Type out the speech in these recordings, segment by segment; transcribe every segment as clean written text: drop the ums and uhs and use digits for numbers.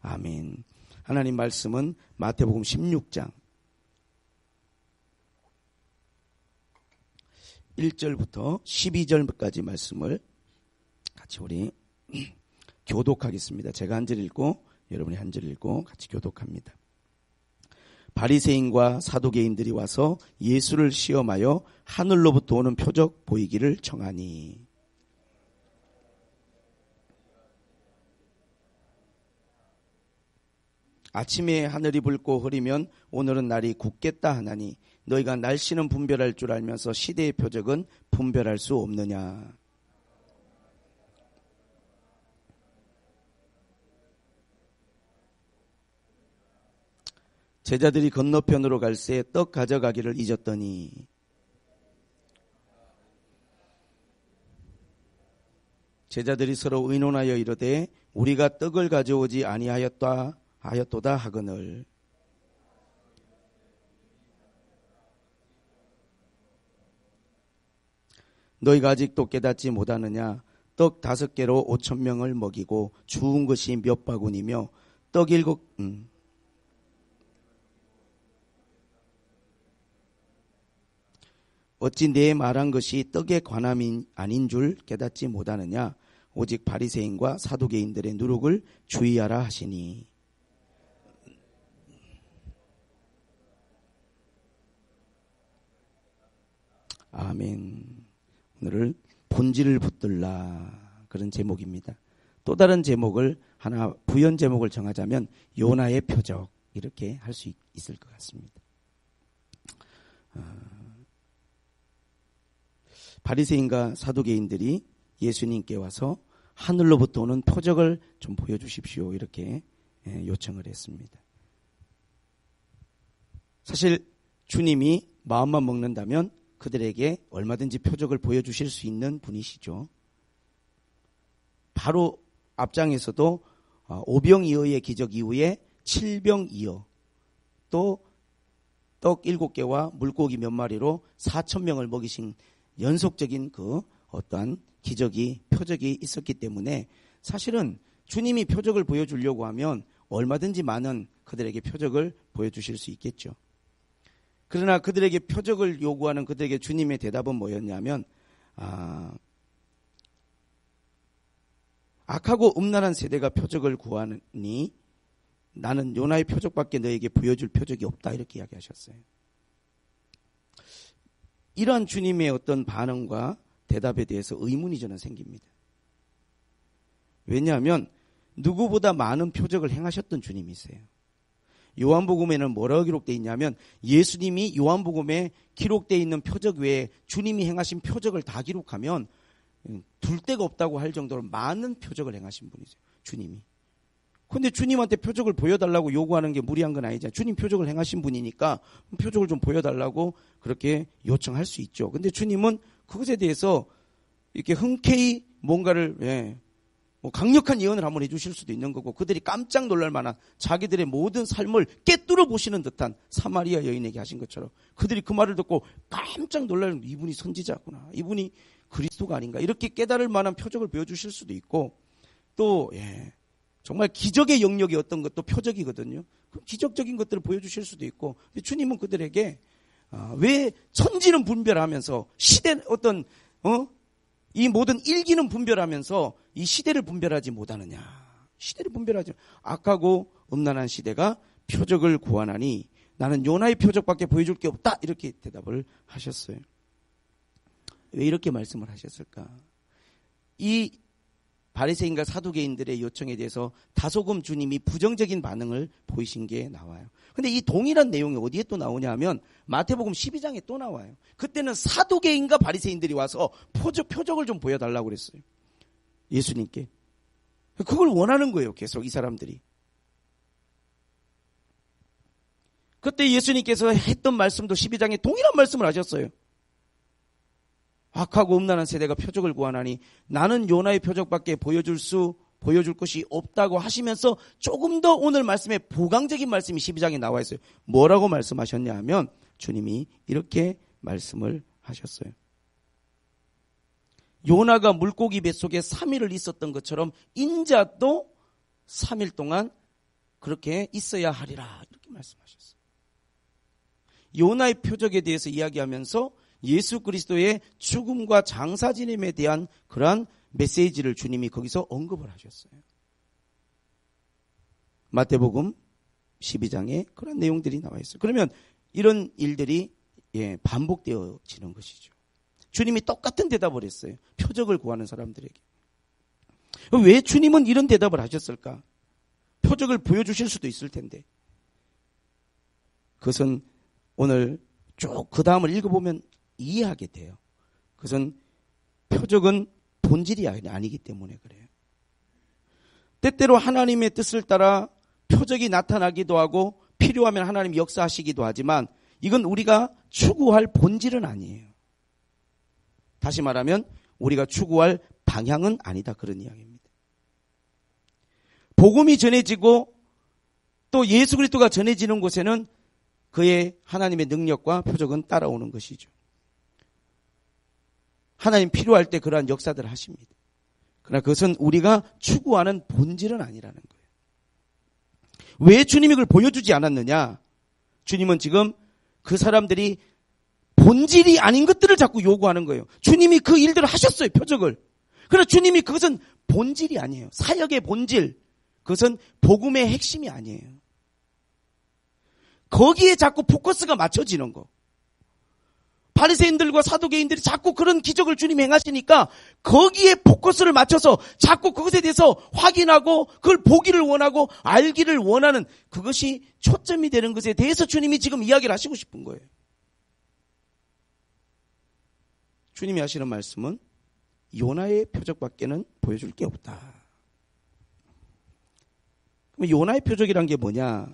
아멘. 하나님 말씀은 마태복음 16장 1절부터 12절까지 말씀을 같이 우리 교독하겠습니다. 제가 한 절 읽고 여러분이 한 절 읽고 같이 교독합니다. 바리새인과 사두개인들이 와서 예수를 시험하여 하늘로부터 오는 표적 보이기를 청하니 아침에 하늘이 붉고 흐리면 오늘은 날이 굳겠다 하나니 너희가 날씨는 분별할 줄 알면서 시대의 표적은 분별할 수 없느냐. 제자들이 건너편으로 갈새 떡 가져가기를 잊었더니 제자들이 서로 의논하여 이르되 우리가 떡을 가져오지 아니하였도다 하거늘 너희가 아직도 깨닫지 못하느냐. 떡 5개로 5,000명을 먹이고 주운 것이 몇 바구니며 떡 7 어찌 내 말한 것이 떡의 관함이 아닌 줄 깨닫지 못하느냐. 오직 바리새인과 사두개인들의 누룩을 주의하라 하시니 아멘. 오늘을 본질을 붙들라 그런 제목입니다. 또 다른 제목을 하나 부연 제목을 정하자면 요나의 표적 이렇게 할 수 있을 것 같습니다. 바리새인과 사두개인들이 예수님께 와서 하늘로부터 오는 표적을 좀 보여주십시오 이렇게 요청을 했습니다. 사실 주님이 마음만 먹는다면 그들에게 얼마든지 표적을 보여주실 수 있는 분이시죠. 바로 앞장에서도 오병이어의 기적 이후에 7병이어 또 떡 7개와 물고기 몇 마리로 4,000명을 먹이신 연속적인 그 어떠한 기적이 표적이 있었기 때문에 사실은 주님이 표적을 보여주려고 하면 얼마든지 많은 그들에게 표적을 보여주실 수 있겠죠. 그러나 그들에게 표적을 요구하는 그들에게 주님의 대답은 뭐였냐면 악하고 음란한 세대가 표적을 구하니 나는 요나의 표적밖에 너에게 보여줄 표적이 없다 이렇게 이야기하셨어요. 이러한 주님의 어떤 반응과 대답에 대해서 의문이 저는 생깁니다. 왜냐하면 누구보다 많은 표적을 행하셨던 주님이세요. 요한복음에는 뭐라고 기록되어 있냐면 예수님이 요한복음에 기록되어 있는 표적 외에 주님이 행하신 표적을 다 기록하면 둘 데가 없다고 할 정도로 많은 표적을 행하신 분이세요. 주님이. 그런데 주님한테 표적을 보여달라고 요구하는 게 무리한 건 아니잖아요. 주님 표적을 행하신 분이니까 표적을 좀 보여달라고 그렇게 요청할 수 있죠. 그런데 주님은 그것에 대해서 이렇게 흔쾌히 뭔가를 강력한 예언을 한번 해주실 수도 있는 거고 그들이 깜짝 놀랄 만한 자기들의 모든 삶을 꿰뚫어 보시는 듯한 사마리아 여인에게 하신 것처럼 그들이 그 말을 듣고 깜짝 놀라는 이분이 선지자구나. 이분이 그리스도가 아닌가. 이렇게 깨달을 만한 표적을 보여주실 수도 있고 또 정말 기적의 영역이 어떤 것도 표적이거든요. 그럼 기적적인 것들을 보여주실 수도 있고 근데 주님은 그들에게 왜 천지는 분별하면서 시대 어떤 이 모든 일기는 분별하면서 이 시대를 분별하지 못하느냐. 시대를 분별하지 악하고 음란한 시대가 표적을 구하나니 나는 요나의 표적밖에 보여줄 게 없다. 이렇게 대답을 하셨어요. 왜 이렇게 말씀을 하셨을까? 이 바리새인과 사두개인들의 요청에 대해서 다소금 주님이 부정적인 반응을 보이신 게 나와요. 근데 이 동일한 내용이 어디에 또 나오냐 하면 마태복음 12장에 또 나와요. 그때는 사두개인과 바리새인들이 와서 표적을 좀 보여달라고 그랬어요. 예수님께. 그걸 원하는 거예요. 계속 이 사람들이. 그때 예수님께서 했던 말씀도 12장에 동일한 말씀을 하셨어요. 악하고 음란한 세대가 표적을 구하나니 나는 요나의 표적밖에 보여줄 것이 없다고 하시면서 조금 더 오늘 말씀에 보강적인 말씀이 12장에 나와 있어요. 뭐라고 말씀하셨냐 하면 주님이 이렇게 말씀을 하셨어요. 요나가 물고기 뱃속에 3일을 있었던 것처럼 인자도 3일 동안 그렇게 있어야 하리라 이렇게 말씀하셨어요. 요나의 표적에 대해서 이야기하면서 예수 그리스도의 죽음과 장사 지냄에 대한 그러한 메시지를 주님이 거기서 언급을 하셨어요. 마태복음 12장에 그런 내용들이 나와 있어요. 그러면 이런 일들이 반복되어지는 것이죠. 주님이 똑같은 대답을 했어요. 표적을 구하는 사람들에게. 왜 주님은 이런 대답을 하셨을까? 표적을 보여주실 수도 있을 텐데. 그것은 오늘 쭉 그 다음을 읽어보면 이해하게 돼요. 그것은 표적은 본질이 아니기 때문에 그래요. 때때로 하나님의 뜻을 따라 표적이 나타나기도 하고 필요하면 하나님이 역사하시기도 하지만 이건 우리가 추구할 본질은 아니에요. 다시 말하면 우리가 추구할 방향은 아니다 그런 이야기입니다. 복음이 전해지고 또 예수 그리스도가 전해지는 곳에는 그의 하나님의 능력과 표적은 따라오는 것이죠. 하나님 필요할 때 그러한 역사들을 하십니다. 그러나 그것은 우리가 추구하는 본질은 아니라는 거예요. 왜 주님이 그걸 보여주지 않았느냐? 주님은 지금 그 사람들이 본질이 아닌 것들을 자꾸 요구하는 거예요. 주님이 그 일들을 하셨어요, 표적을. 그러나 주님이 그것은 본질이 아니에요. 사역의 본질. 그것은 복음의 핵심이 아니에요. 거기에 자꾸 포커스가 맞춰지는 거. 바리새인들과 사두개인들이 자꾸 그런 기적을 주님이 행하시니까 거기에 포커스를 맞춰서 자꾸 그것에 대해서 확인하고 그걸 보기를 원하고 알기를 원하는 그것이 초점이 되는 것에 대해서 주님이 지금 이야기를 하시고 싶은 거예요. 주님이 하시는 말씀은 요나의 표적밖에는 보여줄 게 없다. 그럼 요나의 표적이란 게 뭐냐?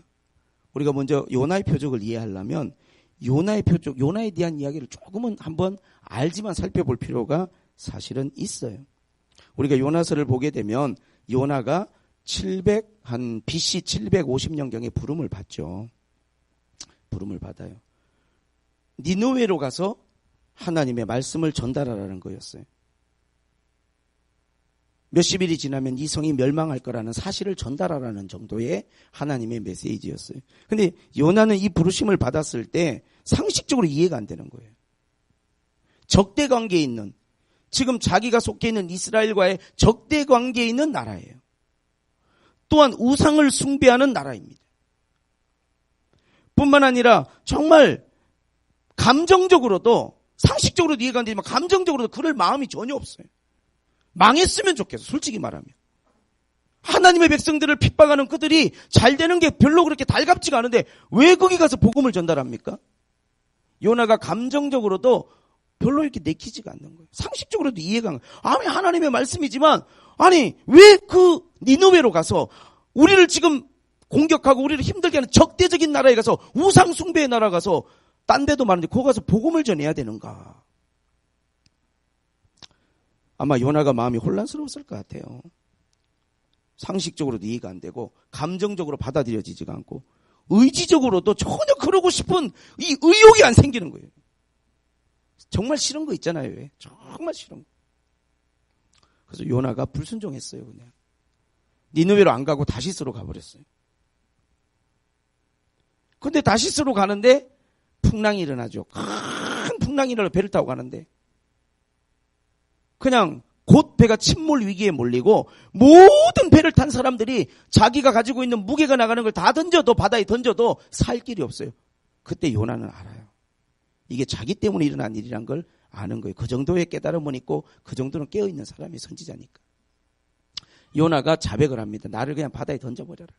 우리가 먼저 요나의 표적을 이해하려면 요나의 표적, 요나에 대한 이야기를 조금은 한번 알지만 살펴볼 필요가 사실은 있어요. 우리가 요나서를 보게 되면 요나가 한 BC 750년경에 부름을 받죠. 부름을 받아요. 니느웨로 가서 하나님의 말씀을 전달하라는 거였어요. 몇십 일이 지나면 이 성이 멸망할 거라는 사실을 전달하라는 정도의 하나님의 메시지였어요. 근데 요나는 이 부르심을 받았을 때 상식적으로 이해가 안 되는 거예요. 적대 관계에 있는, 지금 자기가 속해 있는 이스라엘과의 적대 관계에 있는 나라예요. 또한 우상을 숭배하는 나라입니다. 뿐만 아니라 정말 감정적으로도, 상식적으로도 이해가 안 되지만 감정적으로도 그럴 마음이 전혀 없어요. 망했으면 좋겠어, 솔직히 말하면. 하나님의 백성들을 핍박하는 그들이 잘 되는 게 별로 그렇게 달갑지가 않은데 왜 거기 가서 복음을 전달합니까? 요나가 감정적으로도 별로 이렇게 내키지가 않는 거예요. 상식적으로도 이해가 안 가요. 아니, 하나님의 말씀이지만, 아니, 왜 그 니느웨로 가서 우리를 지금 공격하고 우리를 힘들게 하는 적대적인 나라에 가서, 우상 숭배의 나라 가서, 딴 데도 많은데 거기 가서 복음을 전해야 되는가? 아마 요나가 마음이 혼란스러웠을 것 같아요. 상식적으로도 이해가 안 되고 감정적으로 받아들여지지가 않고 의지적으로도 전혀 그러고 싶은 이 의욕이 안 생기는 거예요. 정말 싫은 거 있잖아요. 왜? 정말 싫은 거. 그래서 요나가 불순종했어요. 그냥 니느웨로 안 가고 다시스로 가버렸어요. 근데 다시스로 가는데 풍랑이 일어나죠. 큰 풍랑이 일어나 배를 타고 가는데 그냥 곧 배가 침몰 위기에 몰리고 모든 배를 탄 사람들이 자기가 가지고 있는 무게가 나가는 걸 다 던져도, 바다에 던져도 살 길이 없어요. 그때 요나는 알아요. 이게 자기 때문에 일어난 일이란 걸 아는 거예요. 그 정도의 깨달음은 있고 그 정도는 깨어있는 사람이 선지자니까. 요나가 자백을 합니다. 나를 그냥 바다에 던져버려라.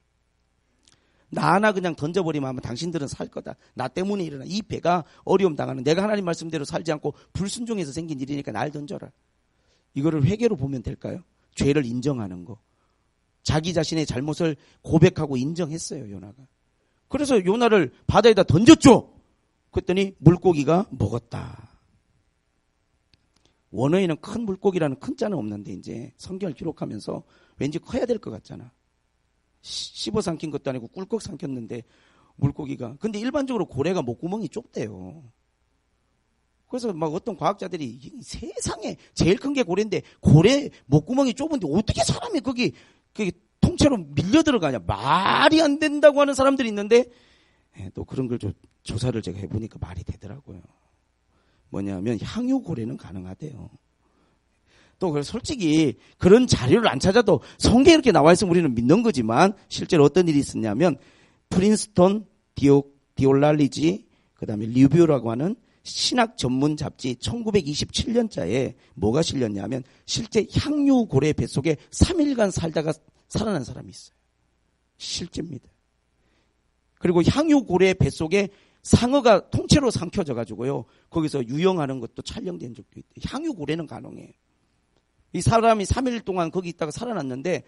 나 하나 그냥 던져버리면 아마 당신들은 살 거다. 나 때문에 일어나. 이 배가 어려움 당하는, 내가 하나님 말씀대로 살지 않고 불순종해서 생긴 일이니까 날 던져라. 이거를 회개로 보면 될까요? 죄를 인정하는 거. 자기 자신의 잘못을 고백하고 인정했어요, 요나가. 그래서 요나를 바다에다 던졌죠. 그랬더니 물고기가 먹었다. 원어에는 큰 물고기라는 큰 자는 없는데 이제 성경을 기록하면서 왠지 커야 될 것 같잖아. 씹어 삼킨 것도 아니고 꿀꺽 삼켰는데 물고기가. 근데 일반적으로 고래가 목구멍이 좁대요. 그래서 막 어떤 과학자들이 세상에 제일 큰 게 고래인데 고래 목구멍이 좁은데 어떻게 사람이 거기 통째로 통째로 밀려 들어가냐. 말이 안 된다고 하는 사람들이 있는데 또 그런 걸 조사를 제가 해보니까 말이 되더라고요. 뭐냐면 향유고래는 가능하대요. 또 솔직히 그런 자료를 안 찾아도 성경에 이렇게 나와 있으면 우리는 믿는 거지만 실제로 어떤 일이 있었냐면 프린스턴 디올랄리지 그다음에 리뷰라고 하는 신학 전문 잡지 1927년자에 뭐가 실렸냐면 실제 향유고래 뱃속에 3일간 살다가 살아난 사람이 있어요. 실제입니다. 그리고 향유고래 뱃속에 상어가 통째로 삼켜져 가지고요. 거기서 유영하는 것도 촬영된 적도 있대요. 향유고래는 가능해요. 이 사람이 3일 동안 거기 있다가 살아났는데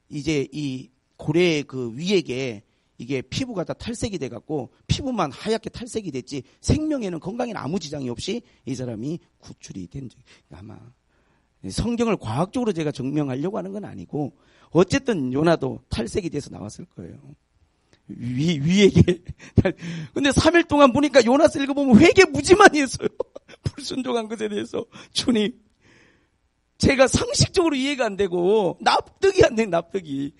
이제 이 고래의 그 위액에 이게 피부가 다 탈색이 돼갖고 피부만 하얗게 탈색이 됐지 생명에는 건강에는 아무 지장이 없이 이 사람이 구출이 된 적이 아마 성경을 과학적으로 제가 증명하려고 하는 건 아니고 어쨌든 요나도 탈색이 돼서 나왔을 거예요. 위액에 근데 3일 동안 보니까 요나스 읽어보면 회개 무지 많이 했어요. 불순종한 것에 대해서 주님 제가 상식적으로 이해가 안 되고 납득이 안 돼. 납득이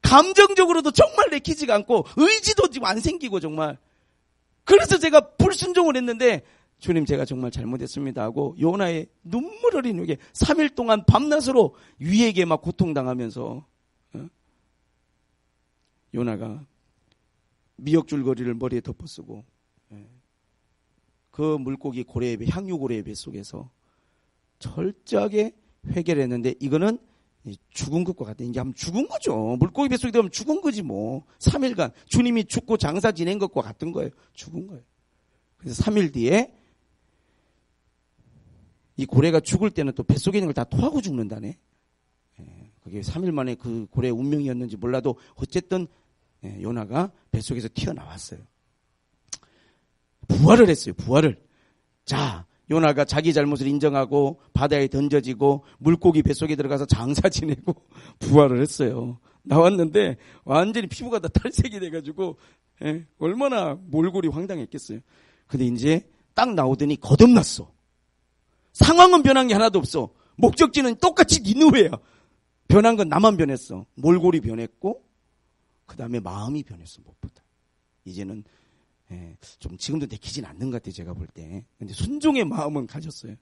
감정적으로도 정말 내키지가 않고 의지도 지금 안 생기고 정말 그래서 제가 불순종을 했는데 주님 제가 정말 잘못했습니다 하고 요나의 눈물 흘린 회개 3일 동안 밤낮으로 위에게 막 고통당하면서 요나가 미역줄거리를 머리에 덮어쓰고 그 물고기 고래의 배 향유고래의 뱃속에서 철저하게 회개를 했는데 이거는 죽은 것과 같아. 이제 한번 죽은 거죠. 물고기 뱃속에 들어가면 죽은 거지 뭐. 3일간 주님이 죽고 장사 지낸 것과 같은 거예요. 죽은 거예요. 그래서 3일 뒤에 이 고래가 죽을 때는 또 뱃속에 있는 걸 다 토하고 죽는다네. 그게 3일 만에 그 고래의 운명이었는지 몰라도 어쨌든 요나가 뱃속에서 튀어나왔어요. 부활을 했어요. 부활을. 자, 요나가 자기 잘못을 인정하고 바다에 던져지고 물고기 뱃속에 들어가서 장사 지내고 부활을 했어요. 나왔는데 완전히 피부가 다 탈색이 돼가지고 얼마나 몰골이 황당했겠어요. 근데 이제 딱 나오더니 거듭났어. 상황은 변한 게 하나도 없어. 목적지는 똑같이 니느웨야. 변한 건 나만 변했어. 몰골이 변했고 그 다음에 마음이 변했어. 무엇보다. 이제는 좀 지금도 내키진 않는 것 같아요. 제가 볼 때. 근데 순종의 마음은 가졌어요.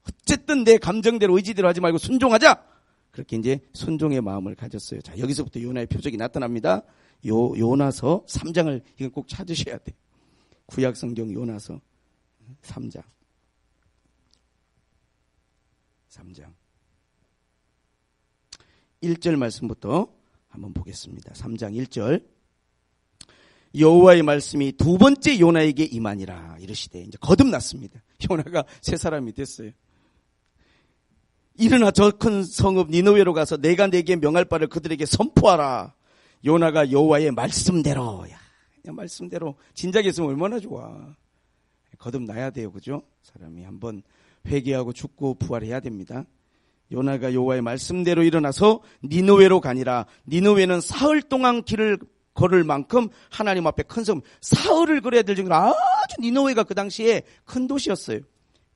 어쨌든 내 감정대로 의지대로 하지 말고 순종하자. 그렇게 이제 순종의 마음을 가졌어요. 자, 여기서부터 요나의 표적이 나타납니다. 요나서 3장을 이건 꼭 찾으셔야 돼. 구약 성경 요나서 3장. 1절 말씀부터 한번 보겠습니다. 3장 1절. 여호와의 말씀이 두 번째 요나에게 임하니라 이르시되 이제 거듭났습니다. 요나가 새 사람이 됐어요. 일어나 저 큰 성읍 니느웨로 가서 내가 내게 명할 바를 그들에게 선포하라. 요나가 여호와의 말씀대로 말씀대로 진작에 했으면 얼마나 좋아. 거듭나야 돼요. 그죠? 사람이 한번 회개하고 죽고 부활해야 됩니다. 요나가 여호와의 말씀대로 일어나서 니느웨로 가니라. 니느웨는 사흘 동안 길을 걸을 만큼 하나님 앞에 큰 성읍, 사흘을 걸어야 될 정도로 아주 니느웨가 그 당시에 큰 도시였어요.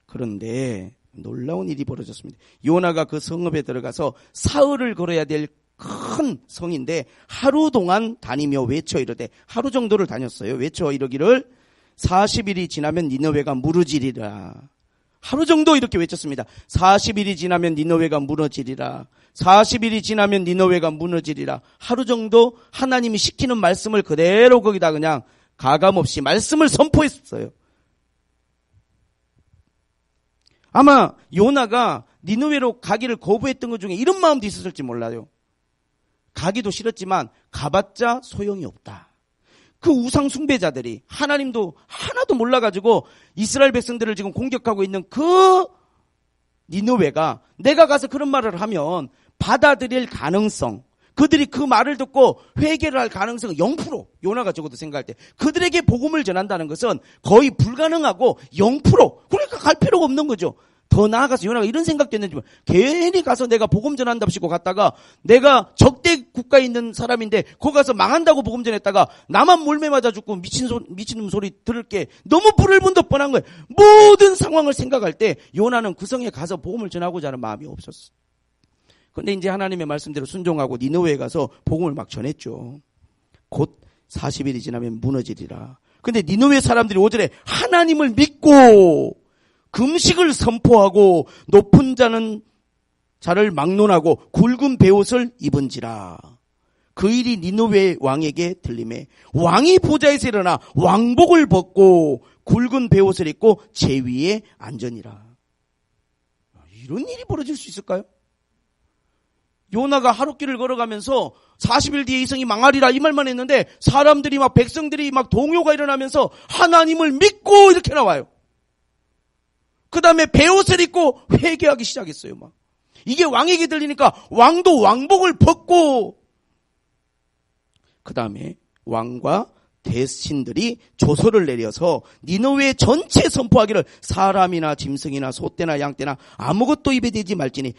그런데 놀라운 일이 벌어졌습니다. 요나가 그 성읍에 들어가서 사흘을 걸어야 될 큰 성인데 하루 동안 다니며 외쳐 이르되 하루 정도를 다녔어요. 외쳐 이르기를 40일이 지나면 니느웨가 무너지리라. 하루 정도 이렇게 외쳤습니다. 40일이 지나면 니느웨가 무너지리라. 40일이 지나면 니느웨가 무너지리라. 하루 정도 하나님이 시키는 말씀을 그대로 거기다 그냥 가감없이 말씀을 선포했어요. 아마 요나가 니느웨로 가기를 거부했던 것 중에 이런 마음도 있었을지 몰라요. 가기도 싫었지만 가봤자 소용이 없다. 그 우상 숭배자들이 하나님도 하나도 몰라가지고 이스라엘 백성들을 지금 공격하고 있는 그 니느웨가 내가 가서 그런 말을 하면 받아들일 가능성, 그들이 그 말을 듣고 회개를 할 가능성은 0%. 요나가 적어도 생각할 때 그들에게 복음을 전한다는 것은 거의 불가능하고 0%. 그러니까 갈 필요가 없는 거죠. 더 나아가서 요나가 이런 생각도 했는지 괜히 가서 내가 복음 전한답시고 갔다가 내가 적대 국가에 있는 사람인데 거기 가서 망한다고 복음 전했다가 나만 몰매 맞아 죽고 미친놈 소리 들을 게 너무 불을 본듯 뻔한 거예요. 모든 상황을 생각할 때 요나는 그 성에 가서 복음을 전하고자 하는 마음이 없었어. 근데 이제 하나님의 말씀대로 순종하고 니느웨에 가서 복음을 막 전했죠. 곧 40일이 지나면 무너지리라. 근데 니느웨 사람들이 5절에 하나님을 믿고 금식을 선포하고 높은 자를 막론하고 굵은 베옷을 입은지라. 그 일이 니느웨 왕에게 들리매 왕이 보좌에서 일어나 왕복을 벗고 굵은 베옷을 입고 제 위에 앉으니라. 이런 일이 벌어질 수 있을까요? 요나가 하룻길을 걸어가면서 40일 뒤에 이 성이 망하리라 이 말만 했는데 사람들이 막 백성들이 막 동요가 일어나면서 하나님을 믿고 이렇게 나와요. 그 다음에 베옷을 입고 회개하기 시작했어요. 막 이게 왕에게 들리니까 왕도 왕복을 벗고 그 다음에 왕과 대신들이 조서를 내려서 니느웨 전체 선포하기를 사람이나 짐승이나 소떼나 양떼나 아무것도 입에 대지 말지니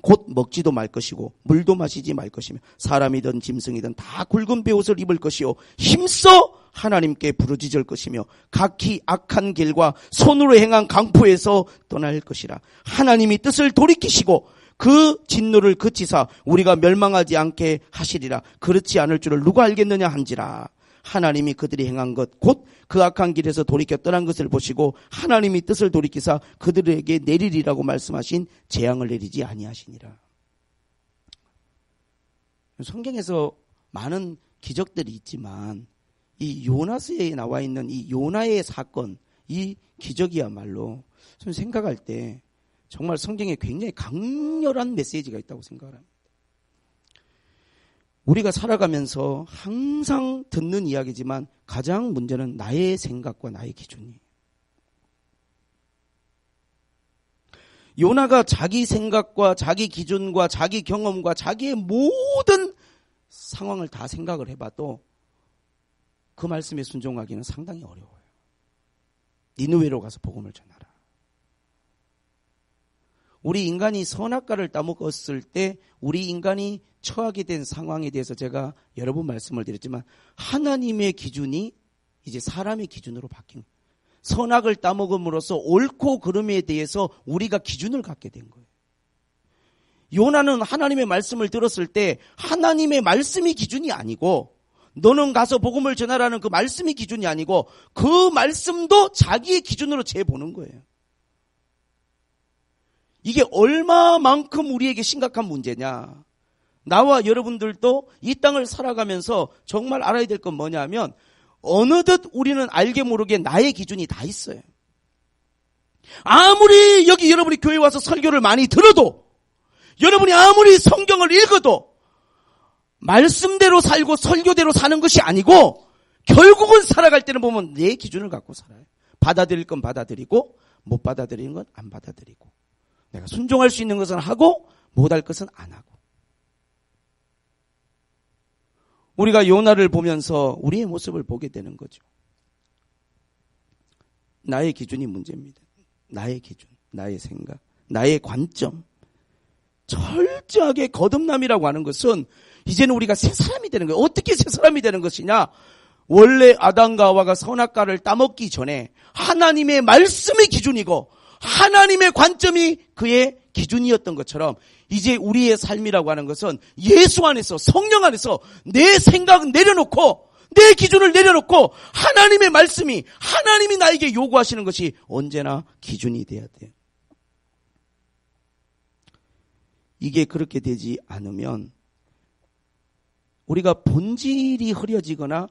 곧 먹지도 말 것이고 물도 마시지 말 것이며 사람이든 짐승이든 다 굵은 베옷을 입을 것이요 힘써 하나님께 부르짖을 것이며 각기 악한 길과 손으로 행한 강포에서 떠날 것이라. 하나님이 뜻을 돌이키시고 그 진노를 그치사 우리가 멸망하지 않게 하시리라. 그렇지 않을 줄을 누가 알겠느냐 한지라. 하나님이 그들이 행한 것 곧 그 악한 길에서 돌이켜 떠난 것을 보시고 하나님이 뜻을 돌이키사 그들에게 내리리라고 말씀하신 재앙을 내리지 아니하시니라. 성경에서 많은 기적들이 있지만 이 요나서에 나와 있는 이 요나의 사건, 이 기적이야말로 저는 생각할 때 정말 성경에 굉장히 강렬한 메시지가 있다고 생각합니다. 우리가 살아가면서 항상 듣는 이야기지만 가장 문제는 나의 생각과 나의 기준이에요. 요나가 자기 생각과 자기 기준과 자기 경험과 자기의 모든 상황을 다 생각을 해봐도 그 말씀에 순종하기는 상당히 어려워요. 니느웨로 가서 복음을 전하라. 우리 인간이 선악과를 따먹었을 때 우리 인간이 처하게 된 상황에 대해서 제가 여러 번 말씀을 드렸지만 하나님의 기준이 이제 사람의 기준으로 바뀐 거예요. 선악을 따먹음으로써 옳고 그름에 대해서 우리가 기준을 갖게 된 거예요. 요나는 하나님의 말씀을 들었을 때 하나님의 말씀이 기준이 아니고 너는 가서 복음을 전하라는 그 말씀이 기준이 아니고 그 말씀도 자기의 기준으로 재보는 거예요. 이게 얼마만큼 우리에게 심각한 문제냐. 나와 여러분들도 이 땅을 살아가면서 정말 알아야 될 건 뭐냐면 어느덧 우리는 알게 모르게 나의 기준이 다 있어요. 아무리 여기 여러분이 교회 와서 설교를 많이 들어도 여러분이 아무리 성경을 읽어도 말씀대로 살고 설교대로 사는 것이 아니고 결국은 살아갈 때는 보면 내 기준을 갖고 살아요. 받아들일 건 받아들이고 못 받아들이는 건 안 받아들이고 내가 순종할 수 있는 것은 하고 못할 것은 안 하고. 우리가 요나를 보면서 우리의 모습을 보게 되는 거죠. 나의 기준이 문제입니다. 나의 기준, 나의 생각, 나의 관점. 철저하게 거듭남이라고 하는 것은 이제는 우리가 새 사람이 되는 거예요. 어떻게 새 사람이 되는 것이냐? 원래 아담과 하와가 선악과를 따먹기 전에 하나님의 말씀이 기준이고 하나님의 관점이 그의 기준이었던 것처럼 이제 우리의 삶이라고 하는 것은 예수 안에서 성령 안에서 내 생각을 내려놓고 내 기준을 내려놓고 하나님의 말씀이 하나님이 나에게 요구하시는 것이 언제나 기준이 돼야 돼요. 이게 그렇게 되지 않으면 우리가 본질이 흐려지거나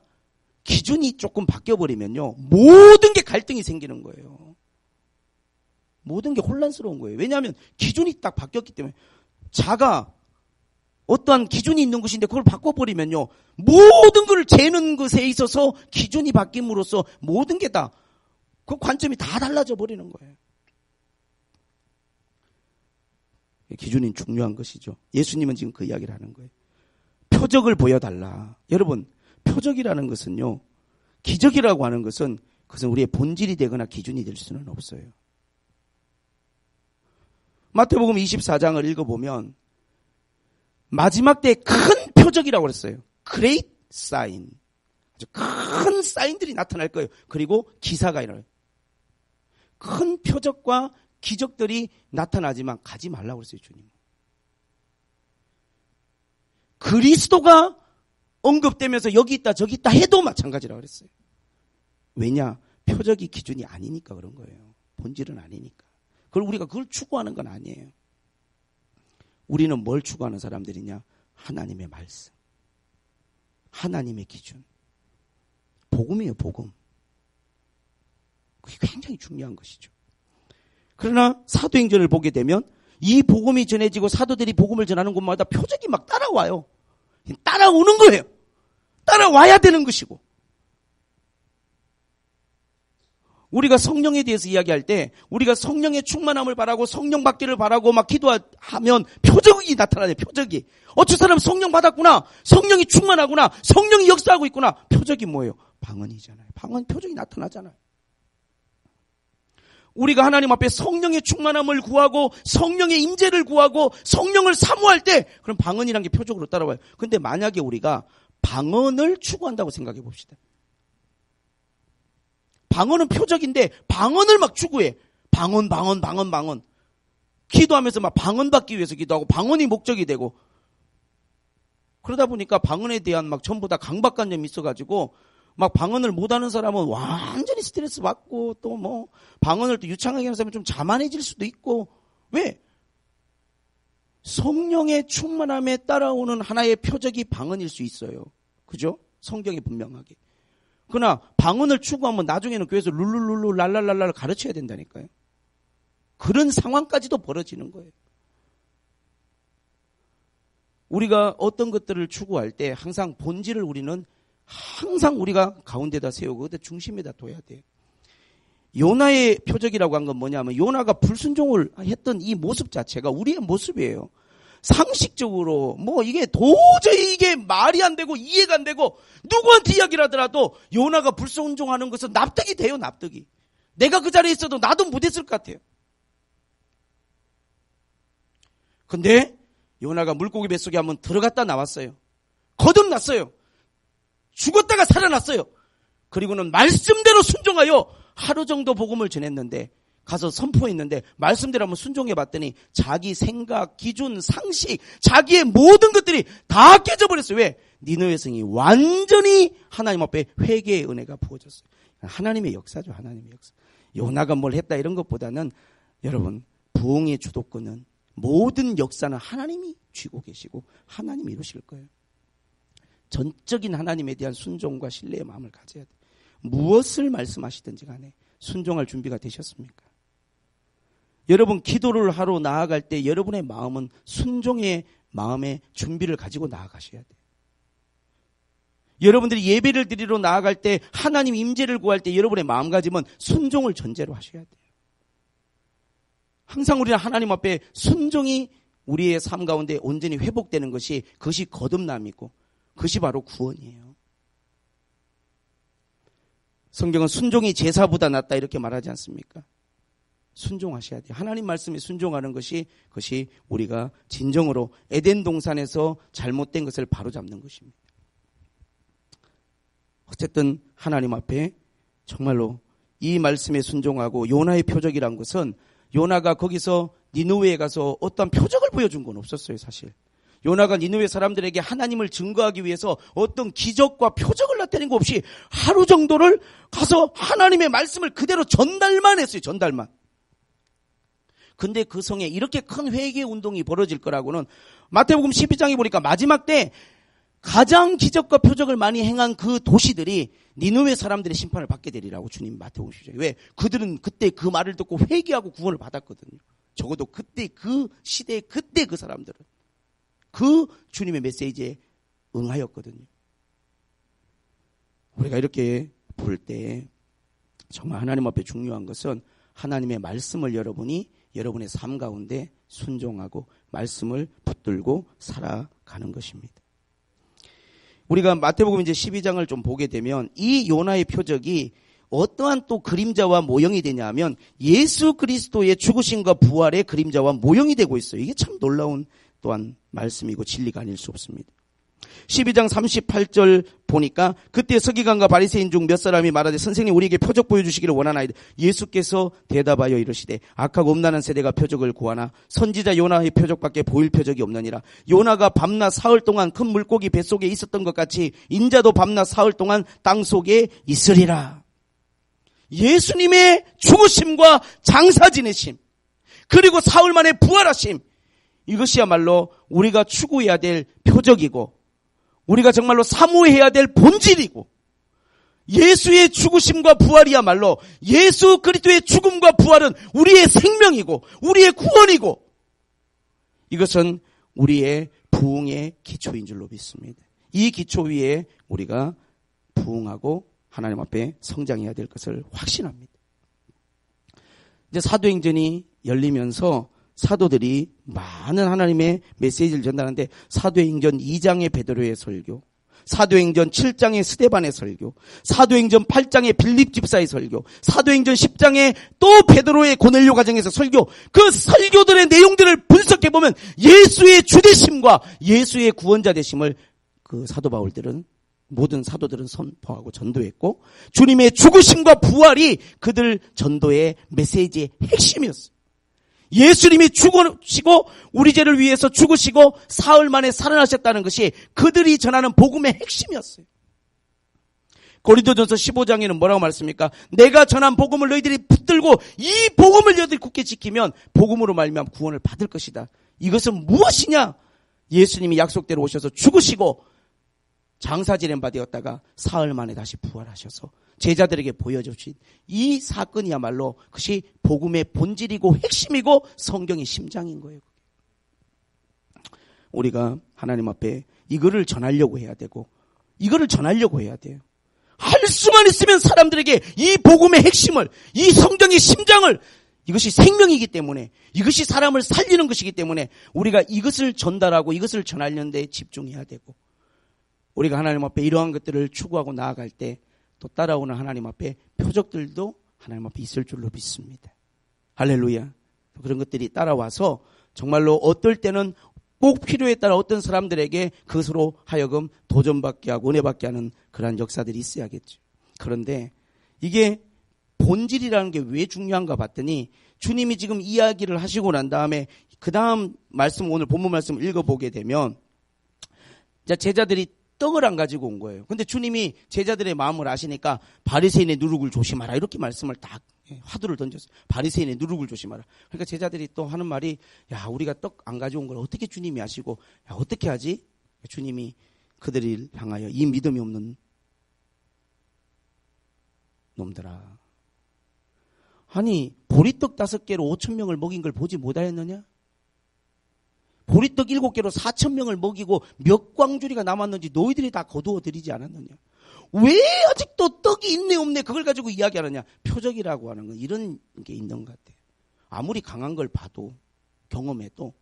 기준이 조금 바뀌어버리면요 모든 게 갈등이 생기는 거예요. 모든 게 혼란스러운 거예요. 왜냐하면 기준이 딱 바뀌었기 때문에 자가 어떠한 기준이 있는 것인데 그걸 바꿔버리면요 모든 걸 재는 것에 있어서 기준이 바뀜으로써 모든 게 다 그 관점이 다 달라져 버리는 거예요. 기준이 중요한 것이죠. 예수님은 지금 그 이야기를 하는 거예요. 표적을 보여달라. 여러분 표적이라는 것은요 기적이라고 하는 것은 그것은 우리의 본질이 되거나 기준이 될 수는 없어요. 마태복음 24장을 읽어보면 마지막 때 큰 표적이라고 그랬어요. Great sign. 아주 큰 사인들이 나타날 거예요. 그리고 기사가 일어나요. 큰 표적과 기적들이 나타나지만 가지 말라고 그랬어요. 주님. 그리스도가 언급되면서 여기 있다 저기 있다 해도 마찬가지라고 그랬어요. 왜냐? 표적이 기준이 아니니까 그런 거예요. 본질은 아니니까. 그걸 우리가 그걸 추구하는 건 아니에요. 우리는 뭘 추구하는 사람들이냐? 하나님의 말씀. 하나님의 기준. 복음이에요, 복음. 그게 굉장히 중요한 것이죠. 그러나 사도행전을 보게 되면 이 복음이 전해지고 사도들이 복음을 전하는 곳마다 표적이 막 따라와요. 따라오는 거예요. 따라와야 되는 것이고. 우리가 성령에 대해서 이야기할 때 우리가 성령의 충만함을 바라고 성령 받기를 바라고 막 기도하면 표적이 나타나요. 표적이. 어떤 사람은 성령 받았구나. 성령이 충만하구나. 성령이 역사하고 있구나. 표적이 뭐예요? 방언이잖아요. 방언 표적이 나타나잖아요. 우리가 하나님 앞에 성령의 충만함을 구하고 성령의 임재를 구하고 성령을 사모할 때 그럼 방언이란 게 표적으로 따라와요. 근데 만약에 우리가 방언을 추구한다고 생각해 봅시다. 방언은 표적인데 방언을 막 추구해. 방언. 기도하면서 막 방언 받기 위해서 기도하고 방언이 목적이 되고 그러다 보니까 방언에 대한 막 전부 다 강박관념이 있어가지고 막 방언을 못하는 사람은 완전히 스트레스 받고 또 뭐 방언을 또 유창하게 하는 사람은 좀 자만해질 수도 있고 왜? 성령의 충만함에 따라오는 하나의 표적이 방언일 수 있어요. 그죠? 성경이 분명하게. 그러나 방언을 추구하면 나중에는 교회에서 룰룰룰루 랄랄랄랄 가르쳐야 된다니까요. 그런 상황까지도 벌어지는 거예요. 우리가 어떤 것들을 추구할 때 항상 본질을 우리는 항상 우리가 가운데다 세우고 그때 중심에다 둬야 돼요. 요나의 표적이라고 한 건 뭐냐면 요나가 불순종을 했던 이 모습 자체가 우리의 모습이에요. 상식적으로 뭐 이게 도저히 이게 말이 안 되고 이해가 안 되고 누구한테 이야기를 하더라도 요나가 불순종하는 것은 납득이 돼요. 납득이. 내가 그 자리에 있어도 나도 못했을 것 같아요. 근데 요나가 물고기 뱃속에 한번 들어갔다 나왔어요. 거듭났어요. 죽었다가 살아났어요. 그리고는 말씀대로 순종하여 하루 정도 복음을 전했는데 가서 선포했는데 말씀대로 한번 순종해 봤더니 자기 생각, 기준, 상식, 자기의 모든 것들이 다 깨져버렸어요. 왜? 니느웨 성이 완전히 하나님 앞에 회개의 은혜가 부어졌어요. 하나님의 역사죠. 하나님의 역사. 요나가 뭘 했다 이런 것보다는 여러분 부흥의 주도권은 모든 역사는 하나님이 쥐고 계시고 하나님이 이루실 거예요. 전적인 하나님에 대한 순종과 신뢰의 마음을 가져야 돼요. 무엇을 말씀하시든지 간에 순종할 준비가 되셨습니까? 여러분 기도를 하러 나아갈 때 여러분의 마음은 순종의 마음의 준비를 가지고 나아가셔야 돼요. 여러분들이 예배를 드리러 나아갈 때 하나님 임재를 구할 때 여러분의 마음가짐은 순종을 전제로 하셔야 돼요. 항상 우리는 하나님 앞에 순종이 우리의 삶 가운데 온전히 회복되는 것이 그것이 거듭남이고 그것이 바로 구원이에요. 성경은 순종이 제사보다 낫다 이렇게 말하지 않습니까? 순종하셔야 돼요. 하나님 말씀에 순종하는 것이 그것이 우리가 진정으로 에덴 동산에서 잘못된 것을 바로잡는 것입니다. 어쨌든 하나님 앞에 정말로 이 말씀에 순종하고 요나의 표적이란 것은 요나가 거기서 니느웨에 가서 어떤 표적을 보여준 건 없었어요. 사실. 요나가 니느웨 사람들에게 하나님을 증거하기 위해서 어떤 기적과 표적을 나타낸 거 없이 하루 정도를 가서 하나님의 말씀을 그대로 전달만 했어요. 전달만. 근데 그 성에 이렇게 큰 회개 운동이 벌어질 거라고는 마태복음 12장에 보니까 마지막 때 가장 기적과 표적을 많이 행한 그 도시들이 니느웨 사람들의 심판을 받게 되리라고 주님 마태복음 12장에. 왜? 그들은 그때 그 말을 듣고 회개하고 구원을 받았거든요. 적어도 그때 그 시대에 그때 그 사람들은 그 주님의 메시지에 응하였거든요. 우리가 이렇게 볼 때 정말 하나님 앞에 중요한 것은 하나님의 말씀을 여러분이 여러분의 삶 가운데 순종하고 말씀을 붙들고 살아가는 것입니다. 우리가 마태복음 이제 12장을 좀 보게 되면 이 요나의 표적이 어떠한 또 그림자와 모형이 되냐면 예수 그리스도의 죽으심과 부활의 그림자와 모형이 되고 있어요. 이게 참 놀라운 또한 말씀이고 진리가 아닐 수 없습니다. 12장 38절 보니까 그때 서기관과 바리새인 중 몇 사람이 말하되 선생님 우리에게 표적 보여주시기를 원하나이다. 예수께서 대답하여 이르시되 악하고 음란한 세대가 표적을 구하나 선지자 요나의 표적밖에 보일 표적이 없느니라. 요나가 밤낮 사흘 동안 큰 물고기 뱃속에 있었던 것 같이 인자도 밤낮 사흘 동안 땅속에 있으리라. 예수님의 죽으심과 장사 지내심 그리고 사흘 만에 부활하심, 이것이야말로 우리가 추구해야 될 표적이고 우리가 정말로 사모해야 될 본질이고, 예수의 죽으심과 부활이야말로, 예수 그리스도의 죽음과 부활은 우리의 생명이고 우리의 구원이고, 이것은 우리의 부흥의 기초인 줄로 믿습니다. 이 기초 위에 우리가 부흥하고 하나님 앞에 성장해야 될 것을 확신합니다. 이제 사도행전이 열리면서 사도들이 많은 하나님의 메시지를 전달하는데, 사도행전 2장의 베드로의 설교, 사도행전 7장의 스데반의 설교, 사도행전 8장의 빌립 집사의 설교, 사도행전 10장의 또 베드로의 고넬료 가정에서 설교, 그 설교들의 내용들을 분석해보면 예수의 주되심과 예수의 구원자 되심을 그 사도 바울들은, 모든 사도들은 선포하고 전도했고, 주님의 죽으심과 부활이 그들 전도의 메시지의 핵심이었어요. 예수님이 죽으시고 우리 죄를 위해서 죽으시고 사흘 만에 살아나셨다는 것이 그들이 전하는 복음의 핵심이었어요. 고린도전서 15장에는 뭐라고 말씀합니까? 내가 전한 복음을 너희들이 붙들고 이 복음을 너희들이 굳게 지키면 복음으로 말미암아 구원을 받을 것이다. 이것은 무엇이냐? 예수님이 약속대로 오셔서 죽으시고 장사 지낸 바 되었다가 사흘 만에 다시 부활하셔서 제자들에게 보여주신 이 사건이야말로 그것이 복음의 본질이고 핵심이고 성경의 심장인 거예요. 우리가 하나님 앞에 이거를 전하려고 해야 되고, 이거를 전하려고 해야 돼요. 할 수만 있으면 사람들에게 이 복음의 핵심을, 이 성경의 심장을, 이것이 생명이기 때문에, 이것이 사람을 살리는 것이기 때문에 우리가 이것을 전달하고 이것을 전하려는 데 집중해야 되고, 우리가 하나님 앞에 이러한 것들을 추구하고 나아갈 때 또 따라오는 하나님 앞에 표적들도 하나님 앞에 있을 줄로 믿습니다. 할렐루야. 그런 것들이 따라와서 정말로 어떨 때는 꼭 필요에 따라 어떤 사람들에게 그것으로 하여금 도전받게 하고 은혜받게 하는 그러한 역사들이 있어야겠죠. 그런데 이게 본질이라는 게 왜 중요한가 봤더니, 주님이 지금 이야기를 하시고 난 다음에 그 다음 말씀, 오늘 본문 말씀을 읽어보게 되면 제자들이 떡을 안 가지고 온 거예요. 근데 주님이 제자들의 마음을 아시니까 바리새인의 누룩을 조심하라, 이렇게 말씀을 딱 화두를 던졌어요. 바리새인의 누룩을 조심하라. 그러니까 제자들이 또 하는 말이, 야, 우리가 떡 안 가져온 걸 어떻게 주님이 아시고, 야, 어떻게 하지? 주님이 그들을 향하여 이 믿음이 없는 놈들아, 아니 보리떡 5개로 5,000명을 먹인 걸 보지 못하였느냐? 보리떡 7개로 4,000명을 먹이고 몇 광주리가 남았는지 너희들이 다 거두어 드리지 않았느냐? 왜 아직도 떡이 있네 없네 그걸 가지고 이야기하느냐? 표적이라고 하는 건 이런 게 있는 것 같아요. 아무리 강한 걸 봐도, 경험해도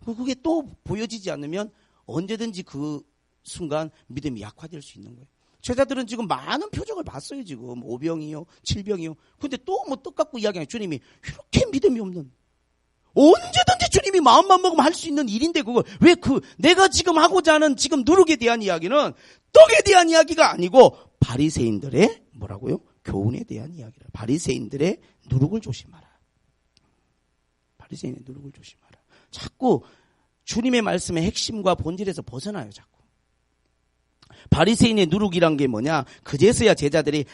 그게 또 보여지지 않으면 언제든지 그 순간 믿음이 약화될 수 있는 거예요. 제자들은 지금 많은 표적을 봤어요. 지금 5병이요 7병이요. 근데 또 뭐 떡 갖고 이야기하는 주님이 이렇게 믿음이 없는, 언제든지 주님이 마음만 먹으면 할 수 있는 일인데, 그걸 왜 내가 지금 하고자 하는 지금 누룩에 대한 이야기는 떡에 대한 이야기가 아니고 바리새인들의 뭐라고요? 교훈에 대한 이야기라. 바리새인들의 누룩을 조심하라. 바리새인의 누룩을 조심하라. 자꾸 주님의 말씀의 핵심과 본질에서 벗어나요. 자꾸. 바리새인의 누룩이란 게 뭐냐? 그제서야 제자들이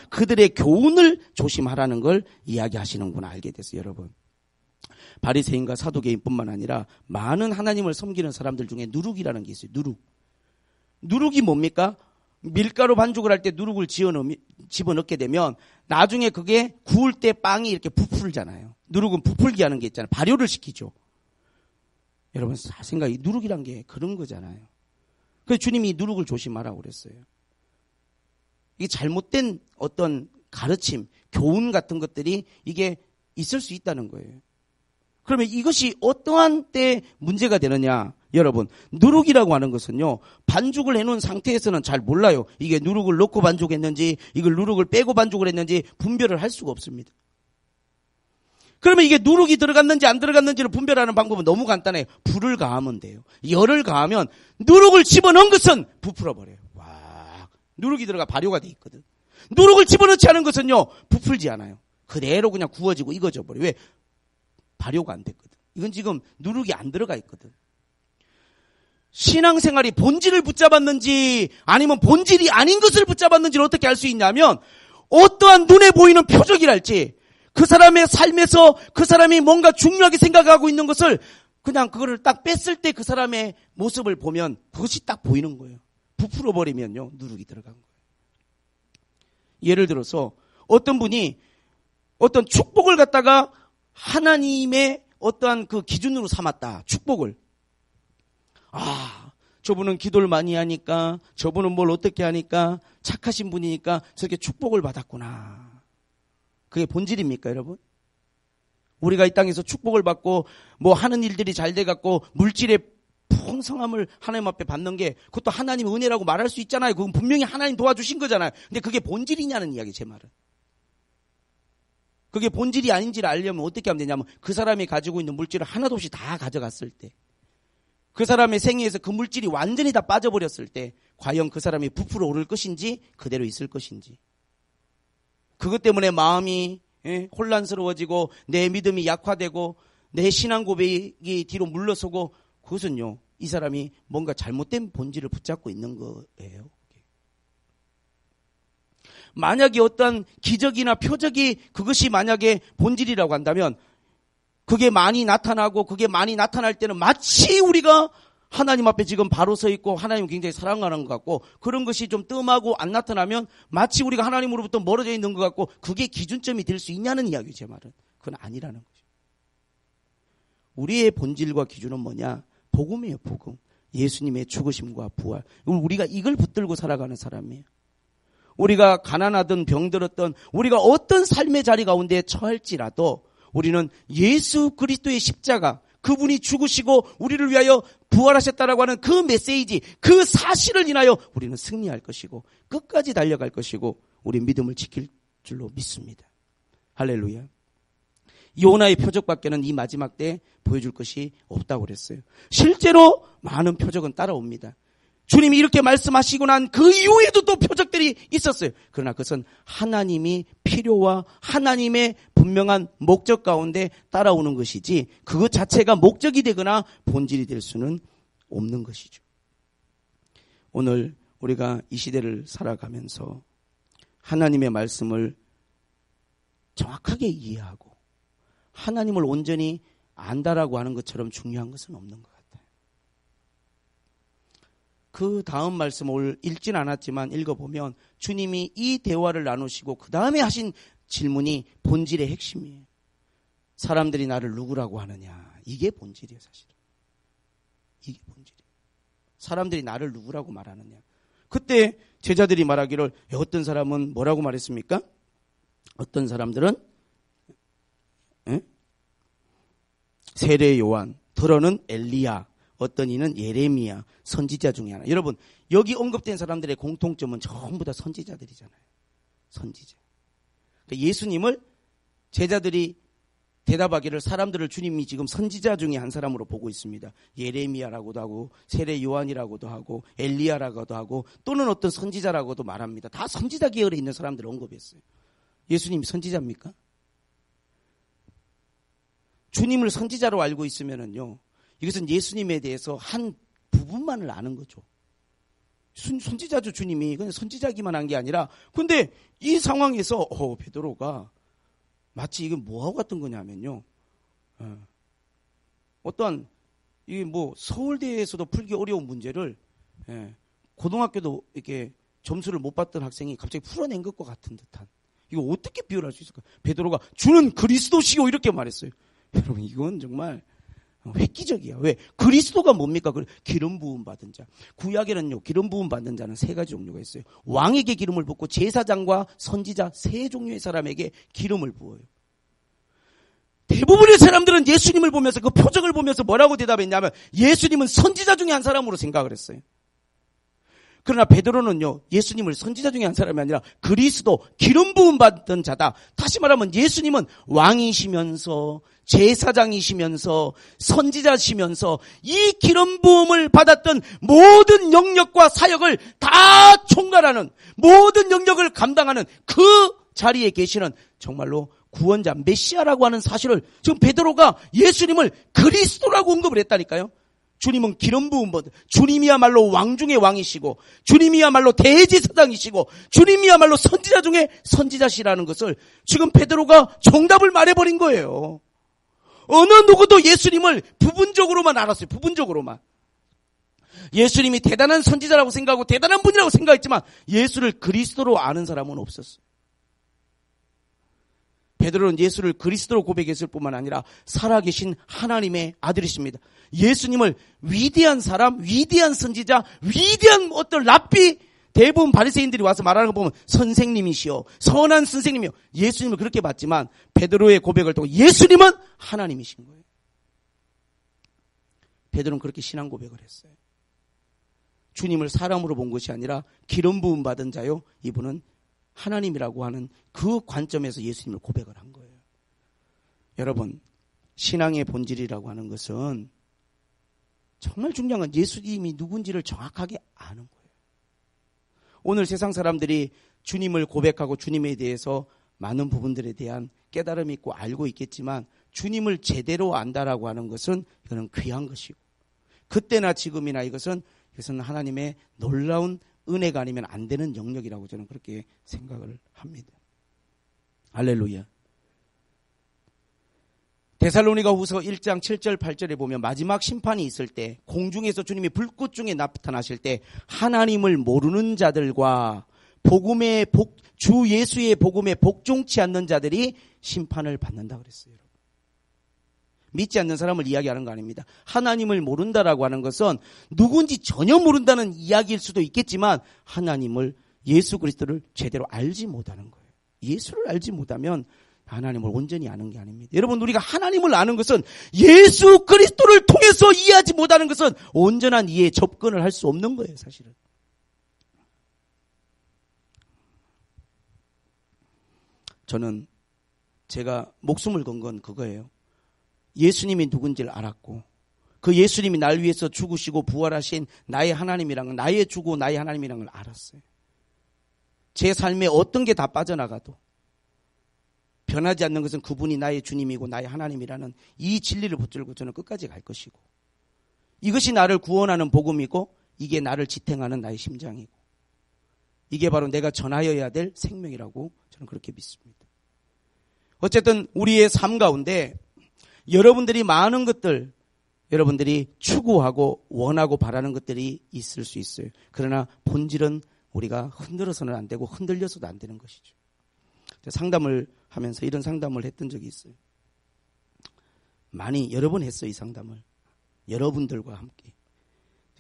그들의 교훈을 조심하라는 걸 이야기하시는구나 알게 됐어요. 여러분, 바리새인과 사두개인뿐만 아니라 많은 하나님을 섬기는 사람들 중에 누룩이라는 게 있어요. 누룩이 뭡니까? 밀가루 반죽을 할 때 누룩을 집어넣게 되면 나중에 그게 구울 때 빵이 이렇게 부풀잖아요. 누룩은 부풀게 하는 게 있잖아요. 발효를 시키죠. 여러분 생각이, 누룩이란 게 그런 거잖아요. 그래서 주님이 누룩을 조심하라고 그랬어요. 이게 잘못된 어떤 가르침, 교훈 같은 것들이 이게 있을 수 있다는 거예요. 그러면 이것이 어떠한 때 문제가 되느냐? 여러분, 누룩이라고 하는 것은요, 반죽을 해놓은 상태에서는 잘 몰라요. 이게 누룩을 넣고 반죽했는지, 이걸 누룩을 빼고 반죽을 했는지 분별을 할 수가 없습니다. 그러면 이게 누룩이 들어갔는지 안 들어갔는지를 분별하는 방법은 너무 간단해요. 불을 가하면 돼요. 열을 가하면 누룩을 집어넣은 것은 부풀어버려요. 와, 누룩이 들어가 발효가 돼 있거든. 누룩을 집어넣지 않은 것은요, 부풀지 않아요. 그대로 그냥 구워지고 익어져 버려요. 왜? 발효가 안 됐거든. 이건 지금 누룩이 안 들어가 있거든. 신앙생활이 본질을 붙잡았는지 아니면 본질이 아닌 것을 붙잡았는지를 어떻게 알 수 있냐면 어떠한 눈에 보이는 표적이랄지 그 사람의 삶에서 그 사람이 뭔가 중요하게 생각하고 있는 것을 그냥 그거를 딱 뺐을 때 그 사람의 모습을 보면 그것이 딱 보이는 거예요. 부풀어 버리면요, 누룩이 들어간 거예요. 예를 들어서 어떤 분이 어떤 축복을 갖다가 하나님의 어떠한 그 기준으로 삼았다. 축복을. 아, 저분은 기도를 많이 하니까, 저분은 뭘 어떻게 하니까, 착하신 분이니까 저렇게 축복을 받았구나. 그게 본질입니까, 여러분? 우리가 이 땅에서 축복을 받고 뭐 하는 일들이 잘 돼갖고 물질의 풍성함을 하나님 앞에 받는 게 그것도 하나님 은혜라고 말할 수 있잖아요. 그건 분명히 하나님 도와주신 거잖아요. 근데 그게 본질이냐는 이야기, 제 말은. 그게 본질이 아닌지를 알려면 어떻게 하면 되냐면 그 사람이 가지고 있는 물질을 하나도 없이 다 가져갔을 때, 그 사람의 생애에서 그 물질이 완전히 다 빠져버렸을 때 과연 그 사람이 부풀어 오를 것인지 그대로 있을 것인지, 그것 때문에 마음이 혼란스러워지고 내 믿음이 약화되고 내 신앙 고백이 뒤로 물러서고, 그것은요, 이 사람이 뭔가 잘못된 본질을 붙잡고 있는 거예요. 만약에 어떤 기적이나 표적이 그것이 만약에 본질이라고 한다면 그게 많이 나타나고 그게 많이 나타날 때는 마치 우리가 하나님 앞에 지금 바로 서 있고 하나님을 굉장히 사랑하는 것 같고, 그런 것이 좀 뜸하고 안 나타나면 마치 우리가 하나님으로부터 멀어져 있는 것 같고, 그게 기준점이 될 수 있냐는 이야기예요, 제 말은. 그건 아니라는 거죠. 우리의 본질과 기준은 뭐냐? 복음이에요, 복음. 예수님의 죽으심과 부활. 우리가 이걸 붙들고 살아가는 사람이에요. 우리가 가난하든 병들었든 우리가 어떤 삶의 자리 가운데 처할지라도 우리는 예수 그리스도의 십자가, 그분이 죽으시고 우리를 위하여 부활하셨다라고 하는 그 메시지, 그 사실을 인하여 우리는 승리할 것이고 끝까지 달려갈 것이고 우리 믿음을 지킬 줄로 믿습니다. 할렐루야. 요나의 표적밖에는 이 마지막 때 보여줄 것이 없다고 그랬어요. 실제로 많은 표적은 따라옵니다. 주님이 이렇게 말씀하시고 난 그 이후에도 또 표적들이 있었어요. 그러나 그것은 하나님이 필요와 하나님의 분명한 목적 가운데 따라오는 것이지 그것 자체가 목적이 되거나 본질이 될 수는 없는 것이죠. 오늘 우리가 이 시대를 살아가면서 하나님의 말씀을 정확하게 이해하고 하나님을 온전히 안다라고 하는 것처럼 중요한 것은 없는 것 같아요. 그 다음 말씀을 읽진 않았지만 읽어보면 주님이 이 대화를 나누시고 그 다음에 하신 질문이 본질의 핵심이에요. 사람들이 나를 누구라고 하느냐. 이게 본질이에요, 사실은. 이게 본질이에요. 사람들이 나를 누구라고 말하느냐. 그때 제자들이 말하기를, 어떤 사람은 뭐라고 말했습니까? 어떤 사람들은 세례 요한, 더러는 엘리야, 어떤 이는 예레미야, 선지자 중에 하나. 여러분, 여기 언급된 사람들의 공통점은 전부 다 선지자들이잖아요. 선지자. 그러니까 예수님을 제자들이 대답하기를 사람들을 주님이 지금 선지자 중에 한 사람으로 보고 있습니다. 예레미야라고도 하고 세례 요한이라고도 하고 엘리야라고도 하고 또는 어떤 선지자라고도 말합니다. 다 선지자 계열에 있는 사람들을 언급했어요. 예수님이 선지자입니까? 주님을 선지자로 알고 있으면은요, 이것은 예수님에 대해서 한 부분만을 아는 거죠. 선지자죠, 주님이. 그냥 선지자기만 한 게 아니라. 근데 이 상황에서 베드로가 마치 이게 뭐하고 같은 거냐면요, 어떠한 이게 뭐 서울대에서도 풀기 어려운 문제를 고등학교도 이렇게 점수를 못 받던 학생이 갑자기 풀어낸 것과 같은 듯한. 이거 어떻게 비유할 수 있을까? 베드로가 주는 그리스도시요 이렇게 말했어요. 여러분, 이건 정말 획기적이야. 왜? 그리스도가 뭡니까? 기름 부음 받은 자. 구약에는요, 기름 부음 받는 자는 세 가지 종류가 있어요. 왕에게 기름을 붓고 제사장과 선지자 세 종류의 사람에게 기름을 부어요. 대부분의 사람들은 예수님을 보면서 그 표적을 보면서 뭐라고 대답했냐면 예수님은 선지자 중에 한 사람으로 생각을 했어요. 그러나 베드로는요, 예수님을 선지자 중에 한 사람이 아니라 그리스도 기름 부음 받은 자다. 다시 말하면 예수님은 왕이시면서 제사장이시면서 선지자시면서 이 기름 부음을 받았던 모든 영역과 사역을 다 총괄하는, 모든 영역을 감당하는 그 자리에 계시는 정말로 구원자 메시아라고 하는 사실을 지금 베드로가 예수님을 그리스도라고 언급을 했다니까요. 주님은 기름 부음 받은, 주님이야말로 왕 중의 왕이시고, 주님이야말로 대제사장이시고, 주님이야말로 선지자 중에 선지자시라는 것을 지금 베드로가 정답을 말해버린 거예요. 어느 누구도 예수님을 부분적으로만 알았어요. 부분적으로만. 예수님이 대단한 선지자라고 생각하고 대단한 분이라고 생각했지만 예수를 그리스도로 아는 사람은 없었어요. 베드로는 예수를 그리스도로 고백했을 뿐만 아니라 살아계신 하나님의 아들이십니다. 예수님을 위대한 사람, 위대한 선지자, 위대한 어떤 랍비, 대부분 바리새인들이 와서 말하는 거 보면 선생님이시여, 선한 선생님이요. 예수님을 그렇게 봤지만 베드로의 고백을 통해 예수님은 하나님이신 거예요. 베드로는 그렇게 신앙 고백을 했어요. 주님을 사람으로 본 것이 아니라 기름 부음 받은 자요, 이분은 하나님이라고 하는 그 관점에서 예수님을 고백을 한 거예요. 여러분, 신앙의 본질이라고 하는 것은 정말 중요한 건 예수님이 누군지를 정확하게 아는 거예요. 오늘 세상 사람들이 주님을 고백하고 주님에 대해서 많은 부분들에 대한 깨달음이 있고 알고 있겠지만 주님을 제대로 안다라고 하는 것은 이거는 귀한 것이고, 그때나 지금이나 이것은 하나님의 놀라운 은혜가 아니면 안 되는 영역이라고 저는 그렇게 생각을 합니다. 할렐루야. 데살로니가후서 1장 7절 8절에 보면 마지막 심판이 있을 때, 공중에서 주님이 불꽃 중에 나타나실 때 하나님을 모르는 자들과 주 예수의 복음에 복종치 않는 자들이 심판을 받는다 그랬어요. 여러분. 믿지 않는 사람을 이야기하는 거 아닙니다. 하나님을 모른다라고 하는 것은 누군지 전혀 모른다는 이야기일 수도 있겠지만 하나님을, 예수 그리스도를 제대로 알지 못하는 거예요. 예수를 알지 못하면 하나님을 온전히 아는 게 아닙니다. 여러분, 우리가 하나님을 아는 것은 예수 그리스도를 통해서 이해하지 못하는 것은 온전한 이해에 접근을 할 수 없는 거예요, 사실은. 저는 제가 목숨을 건 건 그거예요. 예수님이 누군지를 알았고, 그 예수님이 날 위해서 죽으시고 부활하신 나의 하나님이란, 나의 주고 나의 하나님이란 걸 알았어요. 제 삶에 어떤 게 다 빠져나가도 변하지 않는 것은 그분이 나의 주님이고 나의 하나님이라는 이 진리를 붙들고 저는 끝까지 갈 것이고, 이것이 나를 구원하는 복음이고, 이게 나를 지탱하는 나의 심장이고, 이게 바로 내가 전하여야 될 생명이라고 저는 그렇게 믿습니다. 어쨌든 우리의 삶 가운데 여러분들이 많은 것들, 여러분들이 추구하고 원하고 바라는 것들이 있을 수 있어요. 그러나 본질은 우리가 흔들어서는 안 되고 흔들려서도 안 되는 것이죠. 상담을 하면서 이런 상담을 했던 적이 있어요. 많이 여러 번 했어요, 이 상담을. 여러분들과 함께.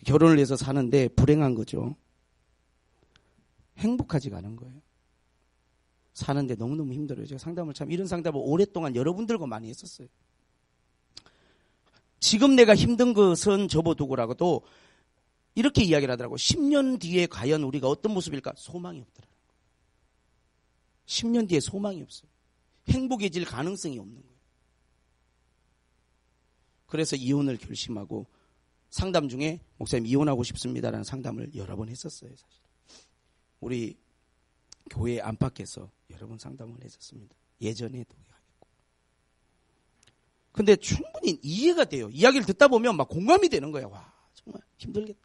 결혼을 해서 사는데 불행한 거죠. 행복하지가 않은 거예요. 사는데 너무너무 힘들어요. 제가 상담을 이런 상담을 오랫동안 여러분들과 많이 했었어요. 지금 내가 힘든 것은 접어두고라도 이렇게 이야기를 하더라고요. 10년 뒤에 과연 우리가 어떤 모습일까? 소망이 없더라고요. 10년 뒤에 소망이 없어요. 행복해질 가능성이 없는 거예요. 그래서 이혼을 결심하고 상담 중에 목사님 이혼하고 싶습니다라는 상담을 여러 번 했었어요. 사실. 우리 교회 안팎에서 여러 번 상담을 했었습니다. 예전에도. 근데 충분히 이해가 돼요. 이야기를 듣다 보면 막 공감이 되는 거예요. 와, 정말 힘들겠다.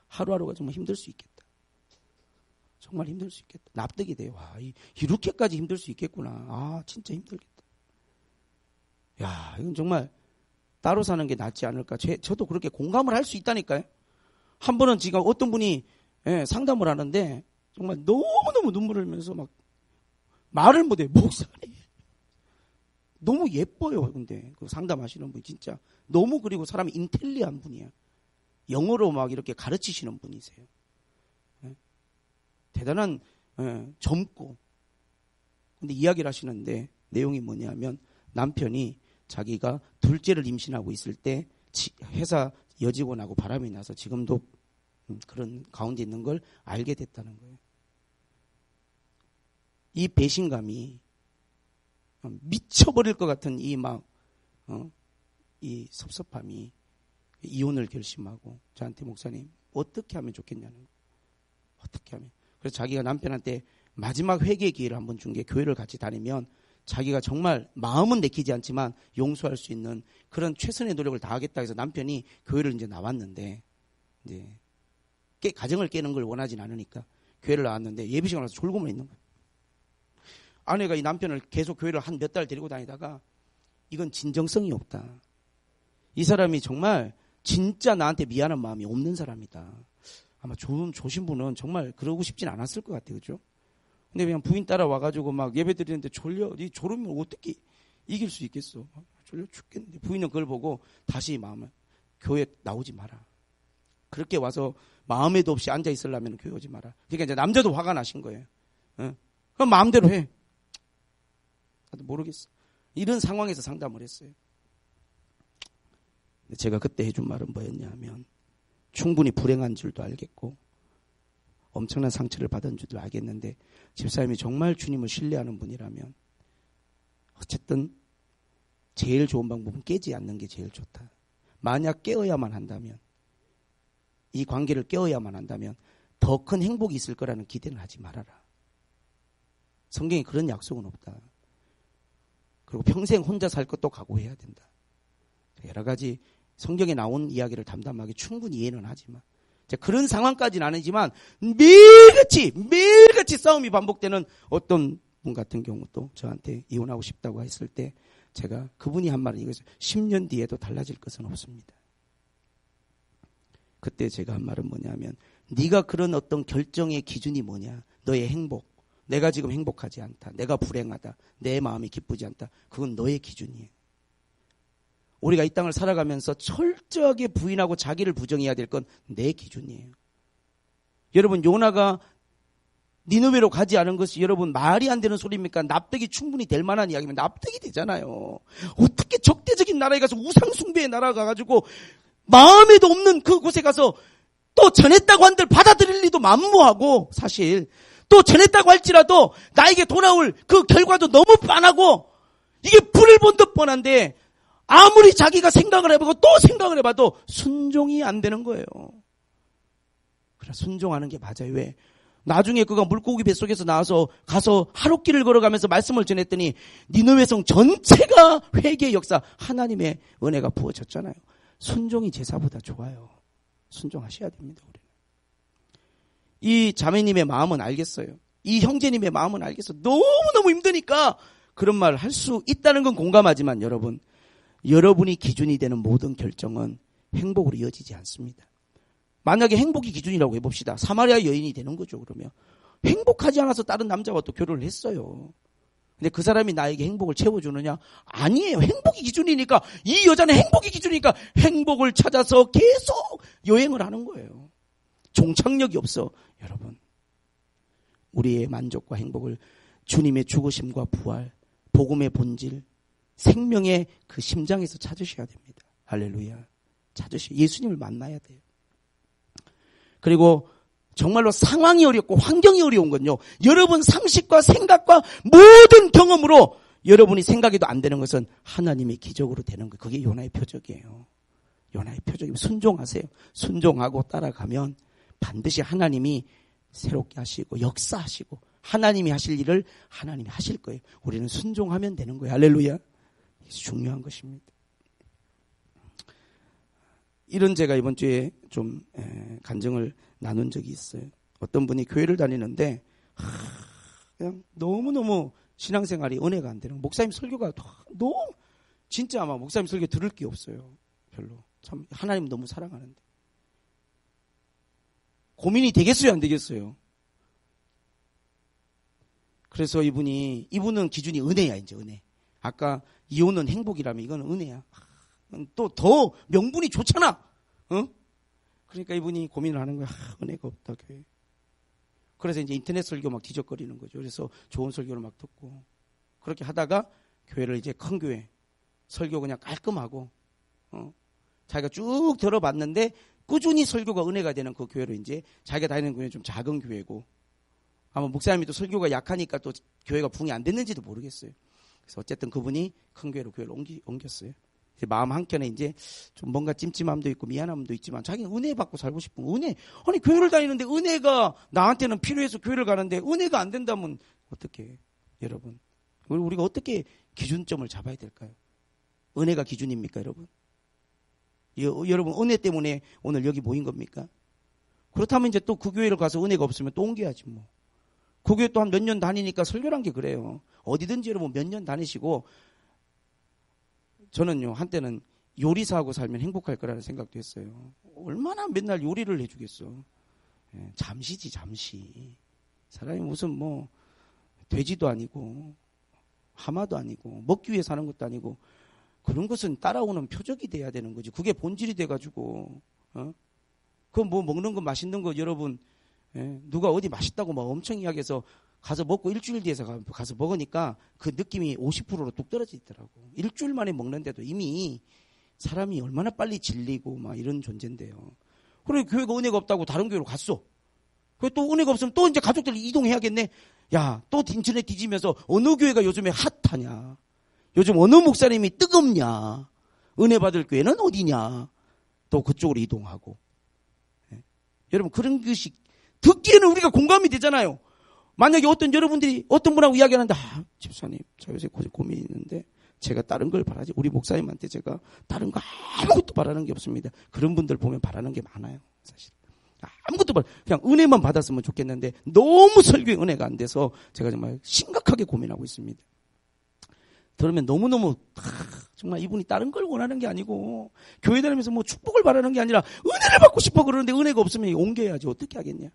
하루하루가 정말 힘들 수 있겠다. 정말 힘들 수 있겠다. 납득이 돼요. 와, 이렇게까지 힘들 수 있겠구나. 아, 진짜 힘들겠다. 야, 이건 정말 따로 사는 게 낫지 않을까. 저도 그렇게 공감을 할 수 있다니까요. 한 번은 지금 어떤 분이 상담을 하는데 정말 너무너무 눈물을 흘리면서 막 말을 못해요. 목사님. 너무 예뻐요. 근데 그 상담하시는 분이 진짜 너무, 그리고 사람이 인텔리한 분이야. 영어로 막 이렇게 가르치시는 분이세요. 대단한, 젊고. 근데 이야기를 하시는데 내용이 뭐냐면 남편이 자기가 둘째를 임신하고 있을 때 회사 여직원하고 바람이 나서 지금도 그런 가운데 있는 걸 알게 됐다는 거예요. 이 배신감이 미쳐버릴 것 같은 이 섭섭함이 이혼을 결심하고 저한테 목사님 어떻게 하면 좋겠냐는 거예요. 어떻게 하면. 그래서 자기가 남편한테 마지막 회개 기회를 한번 준 게 교회를 같이 다니면 자기가 정말 마음은 내키지 않지만 용서할 수 있는 그런 최선의 노력을 다하겠다 해서 남편이 교회를 이제 나왔는데 이제 가정을 깨는 걸 원하진 않으니까 교회를 나왔는데 예비시간 와서 졸고만 있는 거예요. 아내가 이 남편을 계속 교회를 한 몇 달 데리고 다니다가 이건 진정성이 없다. 이 사람이 정말 진짜 나한테 미안한 마음이 없는 사람이다. 아마 조신 분은 정말 그러고 싶진 않았을 것 같아요. 그죠? 근데 그냥 부인 따라와가지고 막 예배 드리는데 졸려. 이 졸으면 어떻게 이길 수 있겠어. 졸려 죽겠는데. 부인은 그걸 보고 다시 마음을 교회 나오지 마라. 그렇게 와서 마음에도 없이 앉아 있으려면 교회 오지 마라. 그러니까 이제 남자도 화가 나신 거예요. 그럼 마음대로 해. 나도 모르겠어. 이런 상황에서 상담을 했어요. 제가 그때 해준 말은 뭐였냐면 충분히 불행한 줄도 알겠고 엄청난 상처를 받은 줄도 알겠는데 집사님이 정말 주님을 신뢰하는 분이라면 어쨌든 제일 좋은 방법은 깨지 않는 게 제일 좋다. 만약 깨어야만 한다면 이 관계를 깨어야만 한다면 더 큰 행복이 있을 거라는 기대는 하지 말아라. 성경에 그런 약속은 없다. 그리고 평생 혼자 살 것도 각오해야 된다. 여러 가지 성경에 나온 이야기를 담담하게 충분히 이해는 하지만 그런 상황까지는 아니지만 매일같이 싸움이 반복되는 어떤 분 같은 경우도 저한테 이혼하고 싶다고 했을 때 제가 그분이 한 말은 이거죠. 10년 뒤에도 달라질 것은 없습니다. 그때 제가 한 말은 뭐냐면 네가 그런 어떤 결정의 기준이 뭐냐. 너의 행복. 내가 지금 행복하지 않다. 내가 불행하다. 내 마음이 기쁘지 않다. 그건 너의 기준이에요. 우리가 이 땅을 살아가면서 철저하게 부인하고 자기를 부정해야 될 건 내 기준이에요. 여러분 요나가 니느웨로 가지 않은 것이 여러분 말이 안 되는 소리입니까? 납득이 충분히 될 만한 이야기면 납득이 되잖아요. 어떻게 적대적인 나라에 가서 우상숭배의 나라 가가지고 마음에도 없는 그곳에 가서 또 전했다고 한들 받아들일 리도 만무하고 사실 또 전했다고 할지라도 나에게 돌아올 그 결과도 너무 뻔하고 이게 불을 본 듯 뻔한데 아무리 자기가 생각을 해보고 또 생각을 해봐도 순종이 안 되는 거예요. 그래 순종하는 게 맞아요. 왜? 나중에 그가 물고기 뱃속에서 나와서 가서 하룻길을 걸어가면서 말씀을 전했더니 니느웨 성 전체가 회개의 역사 하나님의 은혜가 부어졌잖아요. 순종이 제사보다 좋아요. 순종하셔야 됩니다. 우리는. 이 자매님의 마음은 알겠어요. 이 형제님의 마음은 알겠어요. 너무너무 힘드니까 그런 말을 할 수 있다는 건 공감하지만 여러분이 기준이 되는 모든 결정은 행복으로 이어지지 않습니다. 만약에 행복이 기준이라고 해봅시다. 사마리아 여인이 되는 거죠. 그러면 행복하지 않아서 다른 남자와 또 결혼을 했어요. 근데 그 사람이 나에게 행복을 채워주느냐? 아니에요. 행복이 기준이니까 이 여자는 행복이 기준이니까 행복을 찾아서 계속 여행을 하는 거예요. 종착역이 없어. 여러분 우리의 만족과 행복을 주님의 죽으심과 부활, 복음의 본질, 생명의 그 심장에서 찾으셔야 됩니다. 할렐루야. 예수님을 만나야 돼요. 그리고 정말로 상황이 어렵고 환경이 어려운 건요. 여러분 상식과 생각과 모든 경험으로 여러분이 생각해도 안 되는 것은 하나님의 기적으로 되는 거예요. 그게 요나의 표적이에요. 요나의 표적이에요. 순종하세요. 순종하고 따라가면 반드시 하나님이 새롭게 하시고 역사하시고 하나님이 하실 일을 하나님이 하실 거예요. 우리는 순종하면 되는 거예요. 할렐루야. 중요한 것입니다. 이런 제가 이번 주에 좀 간증을 나눈 적이 있어요. 어떤 분이 교회를 다니는데 그냥 너무너무 신앙생활이 은혜가 안 되는 목사님 설교가 너무 진짜 아마 목사님 설교 들을 게 없어요. 별로. 참 하나님 너무 사랑하는데 고민이 되겠어요 안 되겠어요? 그래서 이분은 기준이 은혜야. 이제 은혜. 아까 이혼은 행복이라면 이건 은혜야. 또 더 명분이 좋잖아. 그러니까 이분이 고민을 하는 거야. 은혜가 없다 교회. 그래서 이제 인터넷 설교 막 뒤적거리는 거죠. 그래서 좋은 설교를 막 듣고 그렇게 하다가 교회를 이제 큰 교회 설교 그냥 깔끔하고 자기가 쭉 들어봤는데 꾸준히 설교가 은혜가 되는 그 교회로 이제 자기가 다니는 교회는 좀 작은 교회고 아마 목사님이 또 설교가 약하니까 또 교회가 부흥이 안 됐는지도 모르겠어요. 그래서 어쨌든 그분이 큰 교회로 교회를 옮겼어요. 마음 한켠에 이제 좀 뭔가 찜찜함도 있고 미안함도 있지만 자기는 은혜 받고 살고 싶은 거. 은혜. 아니 교회를 다니는데 은혜가 나한테는 필요해서 교회를 가는데 은혜가 안 된다면 어떻게 해요? 여러분. 우리가 어떻게 기준점을 잡아야 될까요? 은혜가 기준입니까 여러분? 여러분 은혜 때문에 오늘 여기 모인 겁니까? 그렇다면 이제 또 그 교회를 가서 은혜가 없으면 또 옮겨야지 뭐. 그 교회 또 한 몇 년 다니니까 설교란 게 그래요. 어디든지 여러분 몇 년 다니시고 저는요 한때는 요리사하고 살면 행복할 거라는 생각도 했어요. 얼마나 맨날 요리를 해주겠어. 잠시지 잠시. 사람이 무슨 뭐 돼지도 아니고 하마도 아니고 먹기 위해 사는 것도 아니고 그런 것은 따라오는 표적이 돼야 되는 거지. 그게 본질이 돼가지고 그 뭐 먹는 거 맛있는 거 여러분 누가 어디 맛있다고 막 엄청 이야기해서 가서 먹고 일주일 뒤에서 가서 먹으니까 그 느낌이 50%로 뚝 떨어져 있더라고. 일주일 만에 먹는데도 이미 사람이 얼마나 빨리 질리고 막 이런 존재인데요. 그래 교회가 은혜가 없다고 다른 교회로 갔어. 그래 또 은혜가 없으면 또 이제 가족들이 이동해야겠네. 야, 또 인터넷 뒤지면서 어느 교회가 요즘에 핫하냐. 요즘 어느 목사님이 뜨겁냐. 은혜 받을 교회는 어디냐. 또 그쪽으로 이동하고. 여러분 그런 것이 듣기에는 우리가 공감이 되잖아요. 만약에 여러분들이 어떤 분하고 이야기하는데 집사님 저 요새 고민이 있는데 제가 다른 걸 바라지 우리 목사님한테 제가 다른 거 아무것도 바라는 게 없습니다. 그런 분들 보면 바라는 게 많아요. 사실 아무것도 그냥 은혜만 받았으면 좋겠는데 너무 설교에 은혜가 안 돼서 제가 정말 심각하게 고민하고 있습니다. 들으면 너무너무 정말 이분이 다른 걸 원하는 게 아니고 교회 다니면서 뭐 축복을 바라는 게 아니라 은혜를 받고 싶어 그러는데 은혜가 없으면 옮겨야지 어떻게 하겠냐.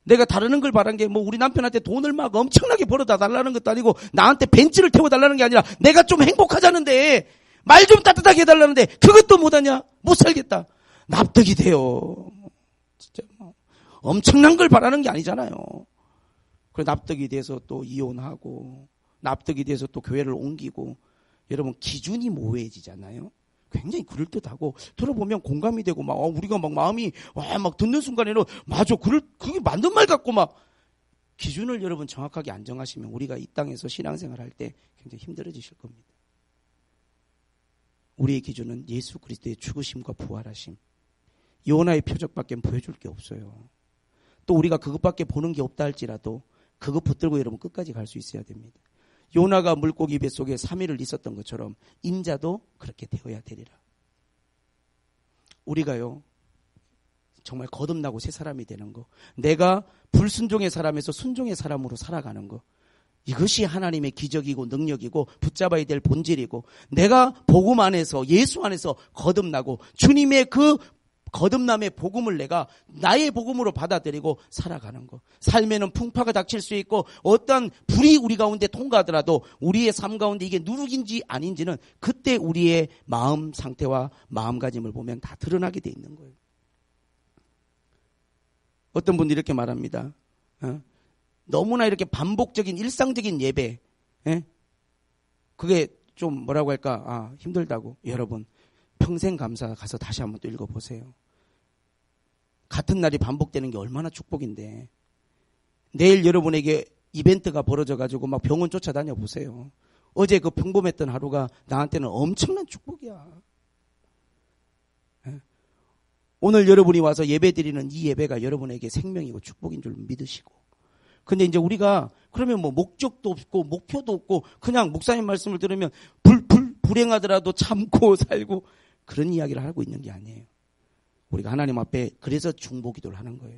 내가 다루는 걸 바란 게 뭐 우리 남편한테 돈을 막 엄청나게 벌어다 달라는 것도 아니고 나한테 벤츠를 태워달라는 게 아니라 내가 좀 행복하자는데 말 좀 따뜻하게 해달라는데 그것도 못하냐? 못 살겠다. 납득이 돼요. 진짜 뭐 엄청난 걸 바라는 게 아니잖아요. 그래 납득이 돼서 또 이혼하고 납득이 돼서 또 교회를 옮기고 여러분 기준이 모호해지잖아요. 굉장히 그럴듯하고 들어보면 공감이 되고 막 우리가 막 마음이 막 듣는 순간에는 맞아 그게 맞는 말 같고 막 기준을 여러분 정확하게 안 정하시면 우리가 이 땅에서 신앙생활할 때 굉장히 힘들어지실 겁니다. 우리의 기준은 예수 그리스도의 죽으심과 부활하심 요나의 표적밖에 보여줄 게 없어요. 또 우리가 그것밖에 보는 게 없다 할지라도 그것 붙들고 여러분 끝까지 갈 수 있어야 됩니다. 요나가 물고기 뱃속에 3일을 있었던 것처럼 인자도 그렇게 되어야 되리라. 우리가요 정말 거듭나고 새 사람이 되는 거, 내가 불순종의 사람에서 순종의 사람으로 살아가는 거, 이것이 하나님의 기적이고 능력이고 붙잡아야 될 본질이고, 내가 복음 안에서 예수 안에서 거듭나고 주님의 그 거듭남의 복음을 내가 나의 복음으로 받아들이고 살아가는 거. 삶에는 풍파가 닥칠 수 있고 어떤 불이 우리 가운데 통과하더라도 우리의 삶 가운데 이게 누룩인지 아닌지는 그때 우리의 마음 상태와 마음가짐을 보면 다 드러나게 돼 있는 거예요. 어떤 분들이 이렇게 말합니다. 너무나 이렇게 반복적인 일상적인 예배, 그게 좀 뭐라고 할까, 힘들다고. 여러분 평생 감사 가서 다시 한번 또 읽어보세요. 같은 날이 반복되는 게 얼마나 축복인데, 내일 여러분에게 이벤트가 벌어져가지고 막 병원 쫓아다녀 보세요. 어제 그 평범했던 하루가 나한테는 엄청난 축복이야. 오늘 여러분이 와서 예배 드리는 이 예배가 여러분에게 생명이고 축복인 줄 믿으시고. 근데 이제 우리가 그러면 뭐 목적도 없고 목표도 없고 그냥 목사님 말씀을 들으면 불행하더라도 참고 살고 그런 이야기를 하고 있는 게 아니에요. 우리가 하나님 앞에 그래서 중보기도를 하는 거예요.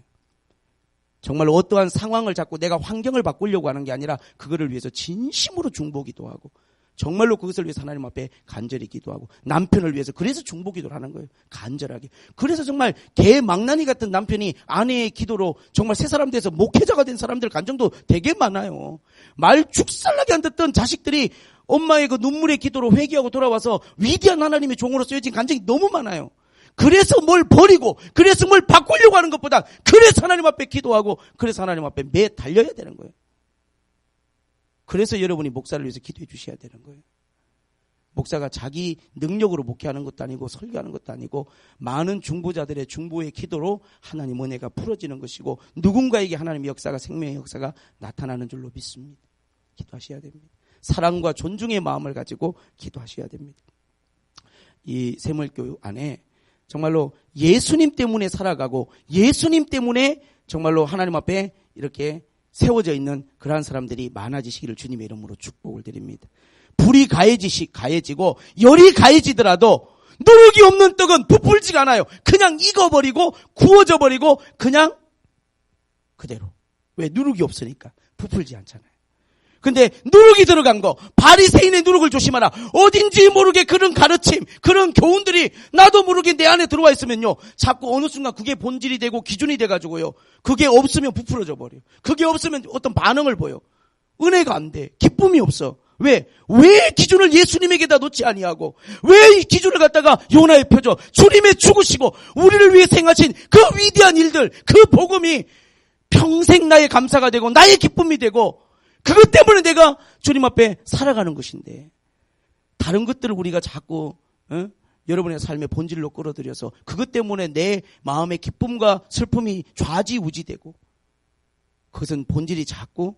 정말 어떠한 상황을 잡고 내가 환경을 바꾸려고 하는 게 아니라 그거를 위해서 진심으로 중보기도하고 정말로 그것을 위해서 하나님 앞에 간절히 기도하고 남편을 위해서 그래서 중보기도를 하는 거예요. 간절하게. 그래서 정말 개망나니 같은 남편이 아내의 기도로 정말 새 사람 돼서 목회자가 된 사람들 간증도 되게 많아요. 말 죽살나게 안 듣던 자식들이 엄마의 그 눈물의 기도로 회개하고 돌아와서 위대한 하나님의 종으로 쓰여진 간증이 너무 많아요. 그래서 뭘 버리고 그래서 뭘 바꾸려고 하는 것보다 그래서 하나님 앞에 기도하고 그래서 하나님 앞에 매 달려야 되는 거예요. 그래서 여러분이 목사를 위해서 기도해 주셔야 되는 거예요. 목사가 자기 능력으로 목회하는 것도 아니고 설교하는 것도 아니고 많은 중보자들의 중보의 기도로 하나님 은혜가 풀어지는 것이고 누군가에게 하나님의 역사가 생명의 역사가 나타나는 줄로 믿습니다. 기도하셔야 됩니다. 사랑과 존중의 마음을 가지고 기도하셔야 됩니다. 이 새물교육 안에 정말로 예수님 때문에 살아가고 예수님 때문에 정말로 하나님 앞에 이렇게 세워져 있는 그러한 사람들이 많아지시기를 주님의 이름으로 축복을 드립니다. 불이 가해지고 열이 가해지더라도 누룩이 없는 떡은 부풀지가 않아요. 그냥 익어버리고 구워져 버리고 그냥 그대로. 왜? 누룩이 없으니까 부풀지 않잖아요. 근데 누룩이 들어간 거, 바리새인의 누룩을 조심하라. 어딘지 모르게 그런 가르침, 그런 교훈들이 나도 모르게 내 안에 들어와 있으면요, 자꾸 어느 순간 그게 본질이 되고 기준이 돼가지고요, 그게 없으면 부풀어져 버려요. 그게 없으면 어떤 반응을 보여. 은혜가 안 돼. 기쁨이 없어. 왜 기준을 예수님에게다 놓지 아니하고, 왜 이 기준을 갖다가 요나에 펴줘? 주님의 죽으시고 우리를 위해 행하신 그 위대한 일들, 그 복음이 평생 나의 감사가 되고 나의 기쁨이 되고, 그것 때문에 내가 주님 앞에 살아가는 것인데, 다른 것들을 우리가 자꾸 여러분의 삶의 본질로 끌어들여서 그것 때문에 내 마음의 기쁨과 슬픔이 좌지우지되고, 그것은 본질이 자꾸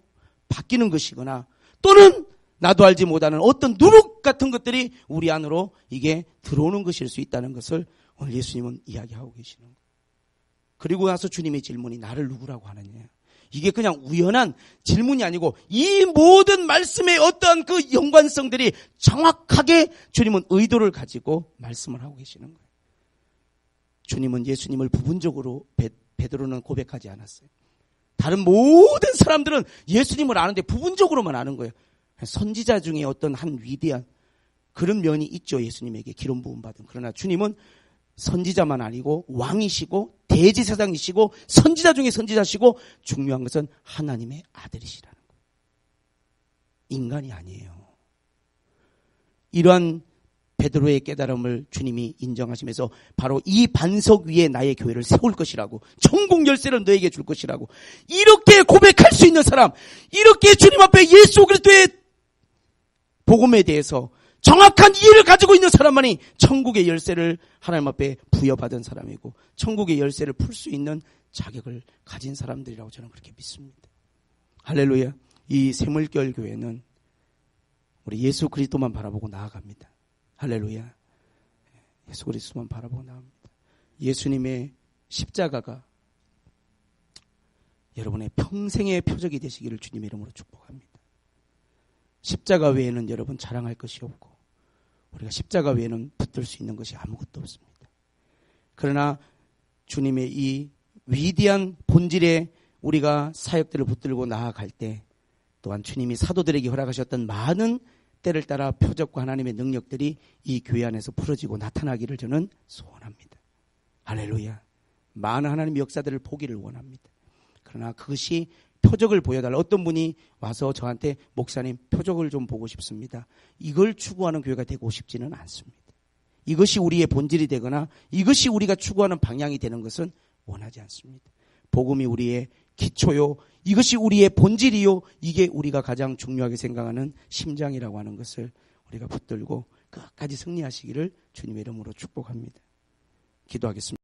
바뀌는 것이거나 또는 나도 알지 못하는 어떤 누룩 같은 것들이 우리 안으로 이게 들어오는 것일 수 있다는 것을 오늘 예수님은 이야기하고 계시는 거예요. 그리고 나서 주님의 질문이 나를 누구라고 하느냐. 이게 그냥 우연한 질문이 아니고 이 모든 말씀의 어떠한 그 연관성들이 정확하게 주님은 의도를 가지고 말씀을 하고 계시는 거예요. 주님은 예수님을 부분적으로 베드로는 고백하지 않았어요. 다른 모든 사람들은 예수님을 아는데 부분적으로만 아는 거예요. 선지자 중에 어떤 한 위대한 그런 면이 있죠. 예수님에게 기름 부음 받은. 그러나 주님은 선지자만 아니고 왕이시고 대제사장이시고 선지자 중에 선지자시고 중요한 것은 하나님의 아들이시라는 거예요. 인간이 아니에요. 이러한 베드로의 깨달음을 주님이 인정하시면서 바로 이 반석 위에 나의 교회를 세울 것이라고, 천국 열쇠를 너에게 줄 것이라고, 이렇게 고백할 수 있는 사람, 이렇게 주님 앞에 예수 그리스도의 복음에 대해서 정확한 이해를 가지고 있는 사람만이 천국의 열쇠를 하나님 앞에 부여받은 사람이고 천국의 열쇠를 풀 수 있는 자격을 가진 사람들이라고 저는 그렇게 믿습니다. 할렐루야. 이 새물결 교회는 우리 예수 그리스도만 바라보고 나아갑니다. 할렐루야. 예수 그리스도만 바라보고 나아갑니다. 예수님의 십자가가 여러분의 평생의 표적이 되시기를 주님의 이름으로 축복합니다. 십자가 외에는 여러분 자랑할 것이 없고 우리가 십자가 외에는 붙들 수 있는 것이 아무것도 없습니다. 그러나 주님의 이 위대한 본질에 우리가 사역들을 붙들고 나아갈 때 또한 주님이 사도들에게 허락하셨던 많은 때를 따라 표적과 하나님의 능력들이 이 교회 안에서 풀어지고 나타나기를 저는 소원합니다. 할렐루야. 많은 하나님의 역사들을 보기를 원합니다. 그러나 그것이 표적을 보여달라. 어떤 분이 와서 저한테 목사님 표적을 좀 보고 싶습니다. 이걸 추구하는 교회가 되고 싶지는 않습니다. 이것이 우리의 본질이 되거나 이것이 우리가 추구하는 방향이 되는 것은 원하지 않습니다. 복음이 우리의 기초요. 이것이 우리의 본질이요. 이게 우리가 가장 중요하게 생각하는 심장이라고 하는 것을 우리가 붙들고 끝까지 승리하시기를 주님의 이름으로 축복합니다. 기도하겠습니다.